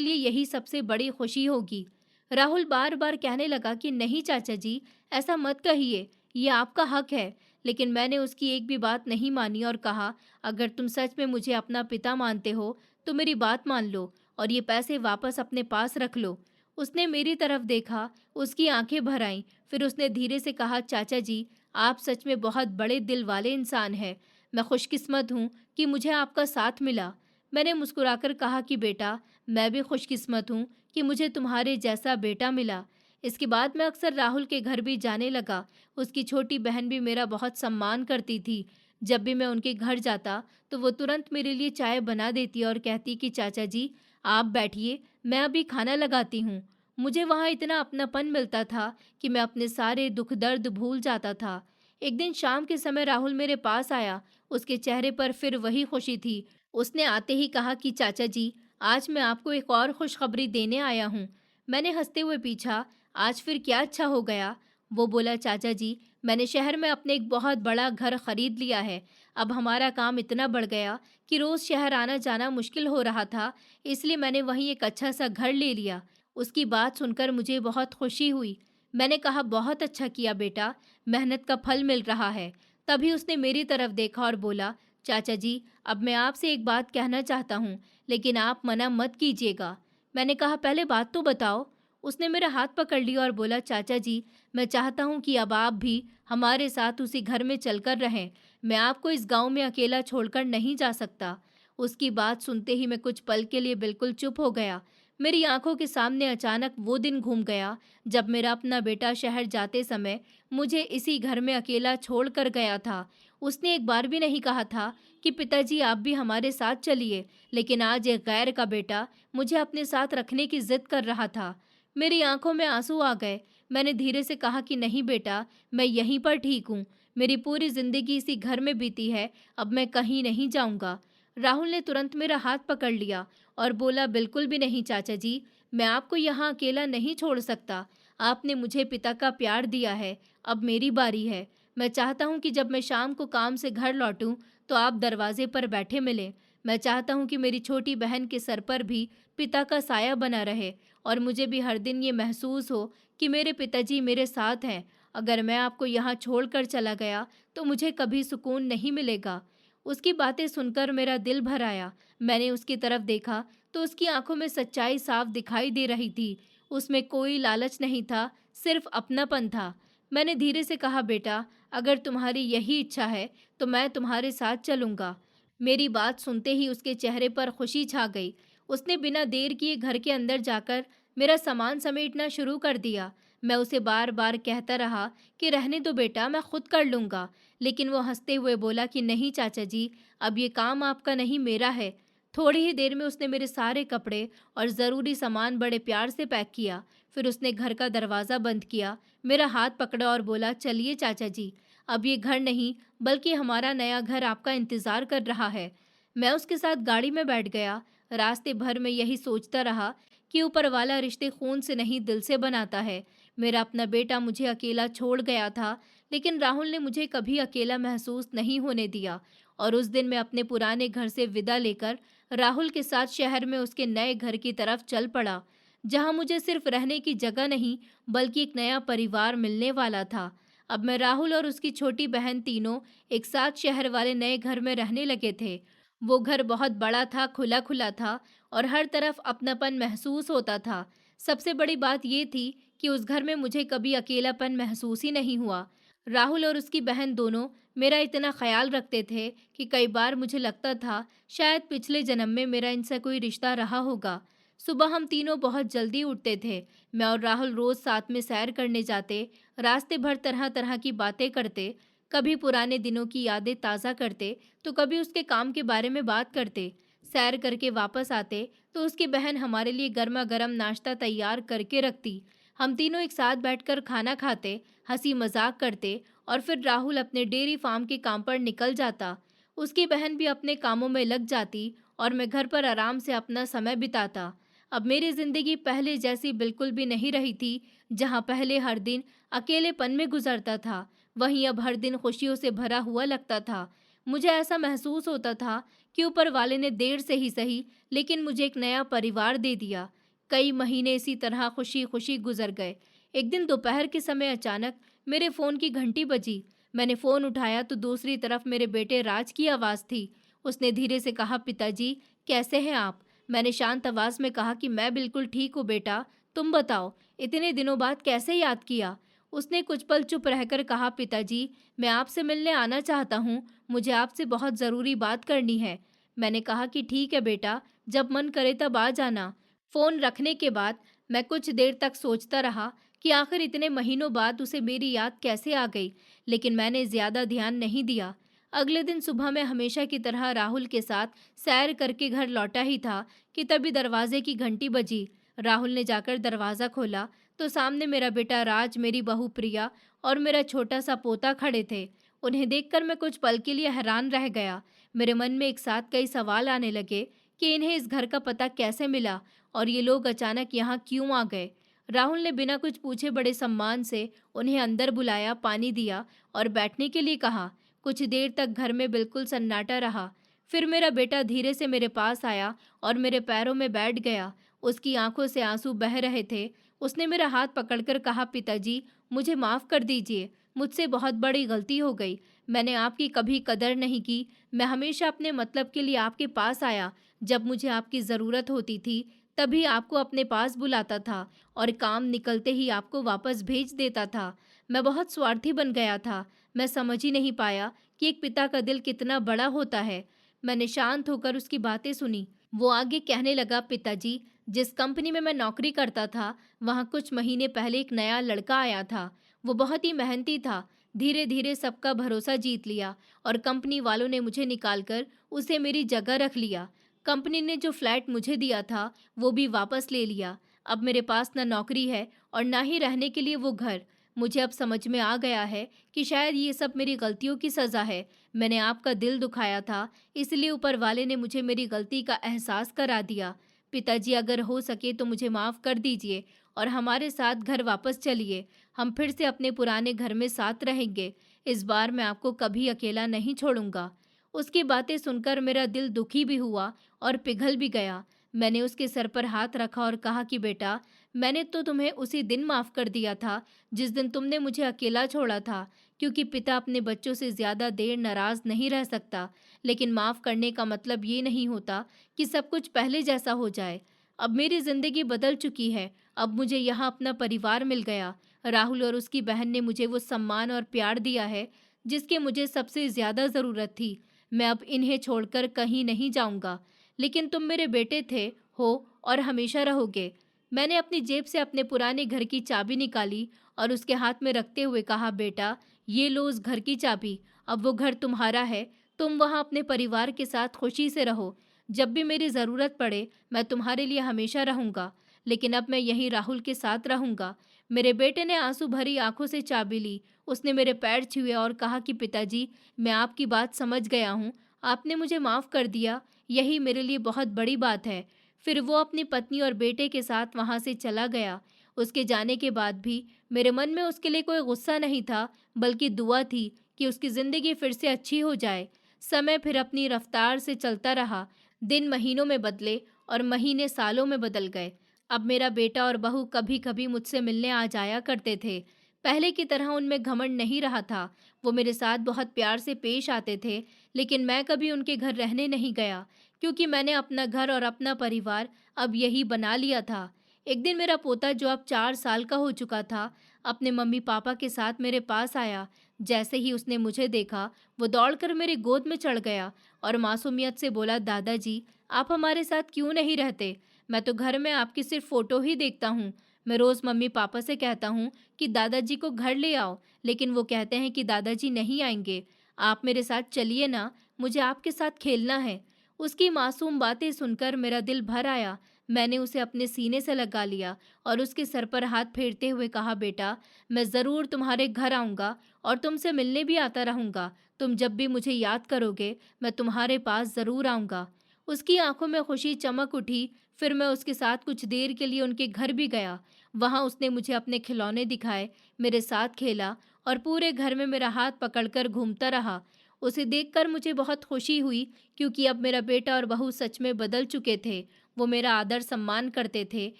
लिए यही सबसे बड़ी खुशी होगी। राहुल बार बार कहने लगा कि नहीं चाचा जी, ऐसा मत कहिए, ये आपका हक है। लेकिन मैंने उसकी एक भी बात नहीं मानी और कहा, अगर तुम सच में मुझे अपना पिता मानते हो तो मेरी बात मान लो और ये पैसे वापस अपने पास रख लो। उसने मेरी तरफ देखा, उसकी आंखें भर आईं। फिर उसने धीरे से कहा, चाचा जी, आप सच में बहुत बड़े दिल वाले इंसान हैं। मैं खुशकिस्मत हूँ कि मुझे आपका साथ मिला। मैंने मुस्कुराकर कहा कि बेटा, मैं भी खुशकिस्मत हूँ कि मुझे तुम्हारे जैसा बेटा मिला। इसके बाद मैं अक्सर राहुल के घर भी जाने लगा। उसकी छोटी बहन भी मेरा बहुत सम्मान करती थी। जब भी मैं उनके घर जाता तो वो तुरंत मेरे लिए चाय बना देती और कहती कि चाचा जी, आप बैठिए, मैं अभी खाना लगाती हूँ। मुझे वहाँ इतना अपनापन मिलता था कि मैं अपने सारे दुख दर्द भूल जाता था। एक दिन शाम के समय राहुल मेरे पास आया। उसके चेहरे पर फिर वही खुशी थी। उसने आते ही कहा कि चाचा जी, आज मैं आपको एक और खुशखबरी देने आया हूँ। मैंने हंसते हुए पूछा, आज फिर क्या अच्छा हो गया? वो बोला, चाचा जी, मैंने शहर में अपने एक बहुत बड़ा घर खरीद लिया है। अब हमारा काम इतना बढ़ गया कि रोज शहर आना जाना मुश्किल हो रहा था, इसलिए मैंने वहीं एक अच्छा सा घर ले लिया। उसकी बात सुनकर मुझे बहुत खुशी हुई। मैंने कहा, बहुत अच्छा किया बेटा, मेहनत का फल मिल रहा है। तभी उसने मेरी तरफ देखा और बोला, चाचा जी, अब मैं आपसे एक बात कहना चाहता हूँ, लेकिन आप मना मत कीजिएगा। मैंने कहा, पहले बात तो बताओ। उसने मेरा हाथ पकड़ लिया और बोला, चाचा जी, मैं चाहता हूँ कि अब आप भी हमारे साथ उसी घर में चलकर रहें। मैं आपको इस गांव में अकेला छोड़कर नहीं जा सकता। उसकी बात सुनते ही मैं कुछ पल के लिए बिल्कुल चुप हो गया। मेरी आंखों के सामने अचानक वो दिन घूम गया जब मेरा अपना बेटा शहर जाते समय मुझे इसी घर में अकेला छोड़ कर गया था। उसने एक बार भी नहीं कहा था कि पिताजी आप भी हमारे साथ चलिए, लेकिन आज एक गैर का बेटा मुझे अपने साथ रखने की जिद कर रहा था। मेरी आंखों में आंसू आ गए। मैंने धीरे से कहा कि नहीं बेटा, मैं यहीं पर ठीक हूँ। मेरी पूरी जिंदगी इसी घर में बीती है, अब मैं कहीं नहीं जाऊंगा। राहुल ने तुरंत मेरा हाथ पकड़ लिया और बोला, बिल्कुल भी नहीं चाचा जी, मैं आपको यहाँ अकेला नहीं छोड़ सकता। आपने मुझे पिता का प्यार दिया है, अब मेरी बारी है। मैं चाहता हूँ कि जब मैं शाम को काम से घर लौटूं तो आप दरवाजे पर बैठे मिलें। मैं चाहता हूँ कि मेरी छोटी बहन के सर पर भी पिता का साया बना रहे और मुझे भी हर दिन ये महसूस हो कि मेरे पिताजी मेरे साथ हैं। अगर मैं आपको यहाँ छोड़कर चला गया तो मुझे कभी सुकून नहीं मिलेगा। उसकी बातें सुनकर मेरा दिल भर आया। मैंने उसकी तरफ देखा तो उसकी आंखों में सच्चाई साफ दिखाई दे रही थी। उसमें कोई लालच नहीं था, सिर्फ अपनापन था। मैंने धीरे से कहा, बेटा, अगर तुम्हारी यही इच्छा है तो मैं तुम्हारे साथ चलूंगा। मेरी बात सुनते ही उसके चेहरे पर खुशी छा गई। उसने बिना देर किए घर के अंदर जाकर मेरा सामान समेटना शुरू कर दिया। मैं उसे बार बार कहता रहा कि रहने दो बेटा, मैं खुद कर लूँगा। लेकिन वो हंसते हुए बोला कि नहीं चाचा जी, अब ये काम आपका नहीं, मेरा है। थोड़ी ही देर में उसने मेरे सारे कपड़े और ज़रूरी सामान बड़े प्यार से पैक किया। फिर उसने घर का दरवाज़ा बंद किया, मेरा हाथ पकड़ा और बोला, चलिए चाचा जी, अब ये घर नहीं बल्कि हमारा नया घर आपका इंतज़ार कर रहा है। मैं उसके साथ गाड़ी में बैठ गया। रास्ते भर में यही सोचता रहा कि ऊपर वाला रिश्ते खून से नहीं दिल से बनाता है। मेरा अपना बेटा मुझे अकेला छोड़ गया था, लेकिन राहुल ने मुझे कभी अकेला महसूस नहीं होने दिया। और उस दिन मैं अपने पुराने घर से विदा लेकर राहुल के साथ शहर में उसके नए घर की तरफ चल पड़ा, जहां मुझे सिर्फ रहने की जगह नहीं बल्कि एक नया परिवार मिलने वाला था। अब मैं, राहुल और उसकी छोटी बहन तीनों एक साथ शहर वाले नए घर में रहने लगे थे। वो घर बहुत बड़ा था, खुला खुला था और हर तरफ अपनापन महसूस होता था। सबसे बड़ी बात ये थी कि उस घर में मुझे कभी अकेलापन महसूस ही नहीं हुआ। राहुल और उसकी बहन दोनों मेरा इतना ख्याल रखते थे कि कई बार मुझे लगता था शायद पिछले जन्म में मेरा इनसे कोई रिश्ता रहा होगा। सुबह हम तीनों बहुत जल्दी उठते थे। मैं और राहुल रोज साथ में सैर करने जाते, रास्ते भर तरह तरह की बातें करते, कभी पुराने दिनों की यादें ताज़ा करते तो कभी उसके काम के बारे में बात करते। सैर करके वापस आते तो उसकी बहन हमारे लिए गर्मा गर्म नाश्ता तैयार करके रखती। हम तीनों एक साथ बैठकर खाना खाते, हंसी मजाक करते और फिर राहुल अपने डेयरी फार्म के काम पर निकल जाता। उसकी बहन भी अपने कामों में लग जाती और मैं घर पर आराम से अपना समय बिताता। अब मेरी जिंदगी पहले जैसी बिल्कुल भी नहीं रही थी। जहाँ पहले हर दिन अकेलेपन में गुजरता था, वहीं अब हर दिन खुशियों से भरा हुआ लगता था। मुझे ऐसा महसूस होता था कि ऊपर वाले ने देर से ही सही, लेकिन मुझे एक नया परिवार दे दिया। कई महीने इसी तरह खुशी खुशी गुजर गए। एक दिन दोपहर के समय अचानक मेरे फ़ोन की घंटी बजी। मैंने फ़ोन उठाया तो दूसरी तरफ मेरे बेटे राज की आवाज़ थी। उसने धीरे से कहा, पिताजी, कैसे हैं आप? मैंने शांत आवाज़ में कहा कि मैं बिल्कुल ठीक हूँ बेटा, तुम बताओ, इतने दिनों बाद कैसे याद किया? उसने कुछ पल चुप रहकर कहा, पिताजी, मैं आपसे मिलने आना चाहता हूँ, मुझे आपसे बहुत ज़रूरी बात करनी है। मैंने कहा कि ठीक है बेटा, जब मन करे तब आ जाना। फ़ोन रखने के बाद मैं कुछ देर तक सोचता रहा कि आखिर इतने महीनों बाद उसे मेरी याद कैसे आ गई, लेकिन मैंने ज़्यादा ध्यान नहीं दिया। अगले दिन सुबह मैं हमेशा की तरह राहुल के साथ सैर करके घर लौटा ही था कि तभी दरवाजे की घंटी बजी। राहुल ने जाकर दरवाज़ा खोला तो सामने मेरा बेटा राज, मेरी बहू प्रिया और मेरा छोटा सा पोता खड़े थे। उन्हें देखकर मैं कुछ पल के लिए हैरान रह गया। मेरे मन में एक साथ कई सवाल आने लगे कि इन्हें इस घर का पता कैसे मिला और ये लोग अचानक यहाँ क्यों आ गए। राहुल ने बिना कुछ पूछे बड़े सम्मान से उन्हें अंदर बुलाया, पानी दिया और बैठने के लिए कहा। कुछ देर तक घर में बिल्कुल सन्नाटा रहा। फिर मेरा बेटा धीरे से मेरे पास आया और मेरे पैरों में बैठ गया। उसकी आंखों से आंसू बह रहे थे। उसने मेरा हाथ पकड़कर कहा, पिताजी, मुझे माफ़ कर दीजिए, मुझसे बहुत बड़ी गलती हो गई। मैंने आपकी कभी कदर नहीं की। मैं हमेशा अपने मतलब के लिए आपके पास आया। जब मुझे आपकी ज़रूरत होती थी तभी आपको अपने पास बुलाता था और काम निकलते ही आपको वापस भेज देता था। मैं बहुत स्वार्थी बन गया था। मैं समझ ही नहीं पाया कि एक पिता का दिल कितना बड़ा होता है। मैंने शांत होकर उसकी बातें सुनी। वो आगे कहने लगा, पिताजी, जिस कंपनी में मैं नौकरी करता था वहाँ कुछ महीने पहले एक नया लड़का आया था। वो बहुत ही मेहनती था। धीरे धीरे सबका भरोसा जीत लिया और कंपनी वालों ने मुझे निकालकर उसे मेरी जगह रख लिया। कंपनी ने जो फ्लैट मुझे दिया था वो भी वापस ले लिया। अब मेरे पास ना नौकरी है और ना ही रहने के लिए वो घर। मुझे अब समझ में आ गया है कि शायद ये सब मेरी गलतियों की सज़ा है। मैंने आपका दिल दुखाया था, इसलिए ऊपर वाले ने मुझे मेरी गलती का एहसास करा दिया। पिताजी, अगर हो सके तो मुझे माफ़ कर दीजिए और हमारे साथ घर वापस चलिए। हम फिर से अपने पुराने घर में साथ रहेंगे। इस बार मैं आपको कभी अकेला नहीं छोड़ूंगा। उसकी बातें सुनकर मेरा दिल दुखी भी हुआ और पिघल भी गया। मैंने उसके सर पर हाथ रखा और कहा कि बेटा, मैंने तो तुम्हें उसी दिन माफ़ कर दिया था जिस दिन तुमने मुझे अकेला छोड़ा था, क्योंकि पिता अपने बच्चों से ज़्यादा देर नाराज़ नहीं रह सकता। लेकिन माफ़ करने का मतलब ये नहीं होता कि सब कुछ पहले जैसा हो जाए। अब मेरी ज़िंदगी बदल चुकी है। अब मुझे यहाँ अपना परिवार मिल गया। राहुल और उसकी बहन ने मुझे वो सम्मान और प्यार दिया है जिसकी मुझे सबसे ज़्यादा ज़रूरत थी। मैं अब इन्हें छोड़कर कहीं नहीं जाऊँगा। लेकिन तुम मेरे बेटे थे, हो और हमेशा रहोगे। मैंने अपनी जेब से अपने पुराने घर की चाबी निकाली और उसके हाथ में रखते हुए कहा, बेटा, ये लो उस घर की चाबी। अब वो घर तुम्हारा है। तुम वहाँ अपने परिवार के साथ खुशी से रहो। जब भी मेरी ज़रूरत पड़े, मैं तुम्हारे लिए हमेशा रहूँगा। लेकिन अब मैं यहीं राहुल के साथ रहूँगा। मेरे बेटे ने आंसू भरी आंखों से चाबी ली। उसने मेरे पैर छुए और कहा कि पिताजी, मैं आपकी बात समझ गया हूँ। आपने मुझे माफ़ कर दिया। यही मेरे लिए बहुत बड़ी बात है। फिर वो अपनी पत्नी और बेटे के साथ वहाँ से चला गया। उसके जाने के बाद भी मेरे मन में उसके लिए कोई गुस्सा नहीं था, बल्कि दुआ थी कि उसकी ज़िंदगी फिर से अच्छी हो जाए। समय फिर अपनी रफ्तार से चलता रहा। दिन महीनों में बदले और महीने सालों में बदल गए। अब मेरा बेटा और बहू कभी-कभी मुझसे मिलने आ जाया करते थे। पहले की तरह उनमें घमंड नहीं रहा था। वो मेरे साथ बहुत प्यार से पेश आते थे, लेकिन मैं कभी उनके घर रहने नहीं गया, क्योंकि मैंने अपना घर और अपना परिवार अब यही बना लिया था। एक दिन मेरा पोता, जो अब 4 साल का हो चुका था, अपने मम्मी-पापा के साथ मेरे पास आया। जैसे ही उसने मुझे देखा, वो दौड़कर मेरी गोद में चढ़ गया और मासूमियत से बोला, दादाजी, आप हमारे साथ क्यों नहीं रहते? मैं तो घर में आपकी सिर्फ फ़ोटो ही देखता हूँ। मैं रोज़ मम्मी-पापा से कहता हूँ कि दादाजी को घर ले आओ, लेकिन वो कहते हैं कि दादाजी नहीं आएँगे। आप मेरे साथ चलिए ना, मुझे आपके साथ खेलना है। उसकी मासूम बातें सुनकर मेरा दिल भर आया। मैंने उसे अपने सीने से लगा लिया और उसके सर पर हाथ फेरते हुए कहा, बेटा, मैं ज़रूर तुम्हारे घर आऊँगा और तुमसे मिलने भी आता रहूँगा। तुम जब भी मुझे याद करोगे, मैं तुम्हारे पास ज़रूर आऊँगा। उसकी आंखों में खुशी चमक उठी। फिर मैं उसके साथ कुछ देर के लिए उनके घर भी गया। वहाँ उसने मुझे अपने खिलौने दिखाए, मेरे साथ खेला और पूरे घर में मेरा हाथ पकड़कर घूमता रहा। उसे देखकर मुझे बहुत खुशी हुई, क्योंकि अब मेरा बेटा और बहू सच में बदल चुके थे। वो मेरा आदर सम्मान करते थे,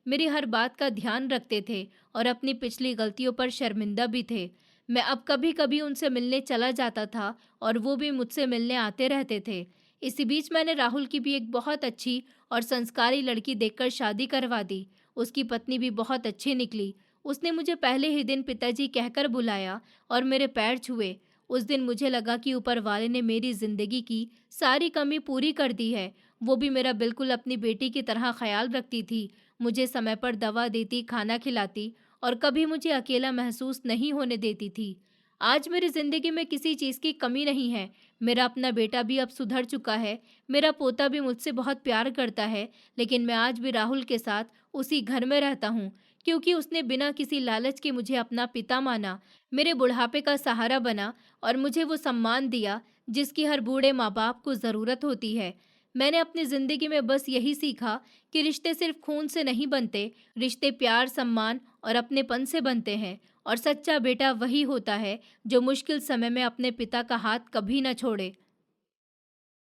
मेरी हर बात का ध्यान रखते थे और अपनी पिछली गलतियों पर शर्मिंदा भी थे। मैं अब कभी-कभी उनसे मिलने चला जाता था और वो भी मुझसे मिलने आते रहते थे। इसी बीच मैंने राहुल की भी एक बहुत अच्छी और संस्कारी लड़की देखकर शादी करवा दी। उसकी पत्नी भी बहुत अच्छी निकली। उसने मुझे पहले ही दिन पिताजी कहकर बुलाया और मेरे पैर छुए। उस दिन मुझे लगा कि ऊपर वाले ने मेरी ज़िंदगी की सारी कमी पूरी कर दी है। वो भी मेरा बिल्कुल अपनी बेटी की तरह ख़्याल रखती थी। मुझे समय पर दवा देती, खाना खिलाती और कभी मुझे अकेला महसूस नहीं होने देती थी। आज मेरी ज़िंदगी में किसी चीज़ की कमी नहीं है। मेरा अपना बेटा भी अब सुधर चुका है। मेरा पोता भी मुझसे बहुत प्यार करता है, लेकिन मैं आज भी राहुल के साथ उसी घर में रहता हूँ, क्योंकि उसने बिना किसी लालच के मुझे अपना पिता माना, मेरे बुढ़ापे का सहारा बना और मुझे वो सम्मान दिया जिसकी हर बूढ़े माँ-बाप को ज़रूरत होती है। मैंने अपनी ज़िंदगी में बस यही सीखा कि रिश्ते सिर्फ खून से नहीं बनते, रिश्ते प्यार, सम्मान और अपनेपन से बनते हैं। और सच्चा बेटा वही होता है जो मुश्किल समय में अपने पिता का हाथ कभी न छोड़े।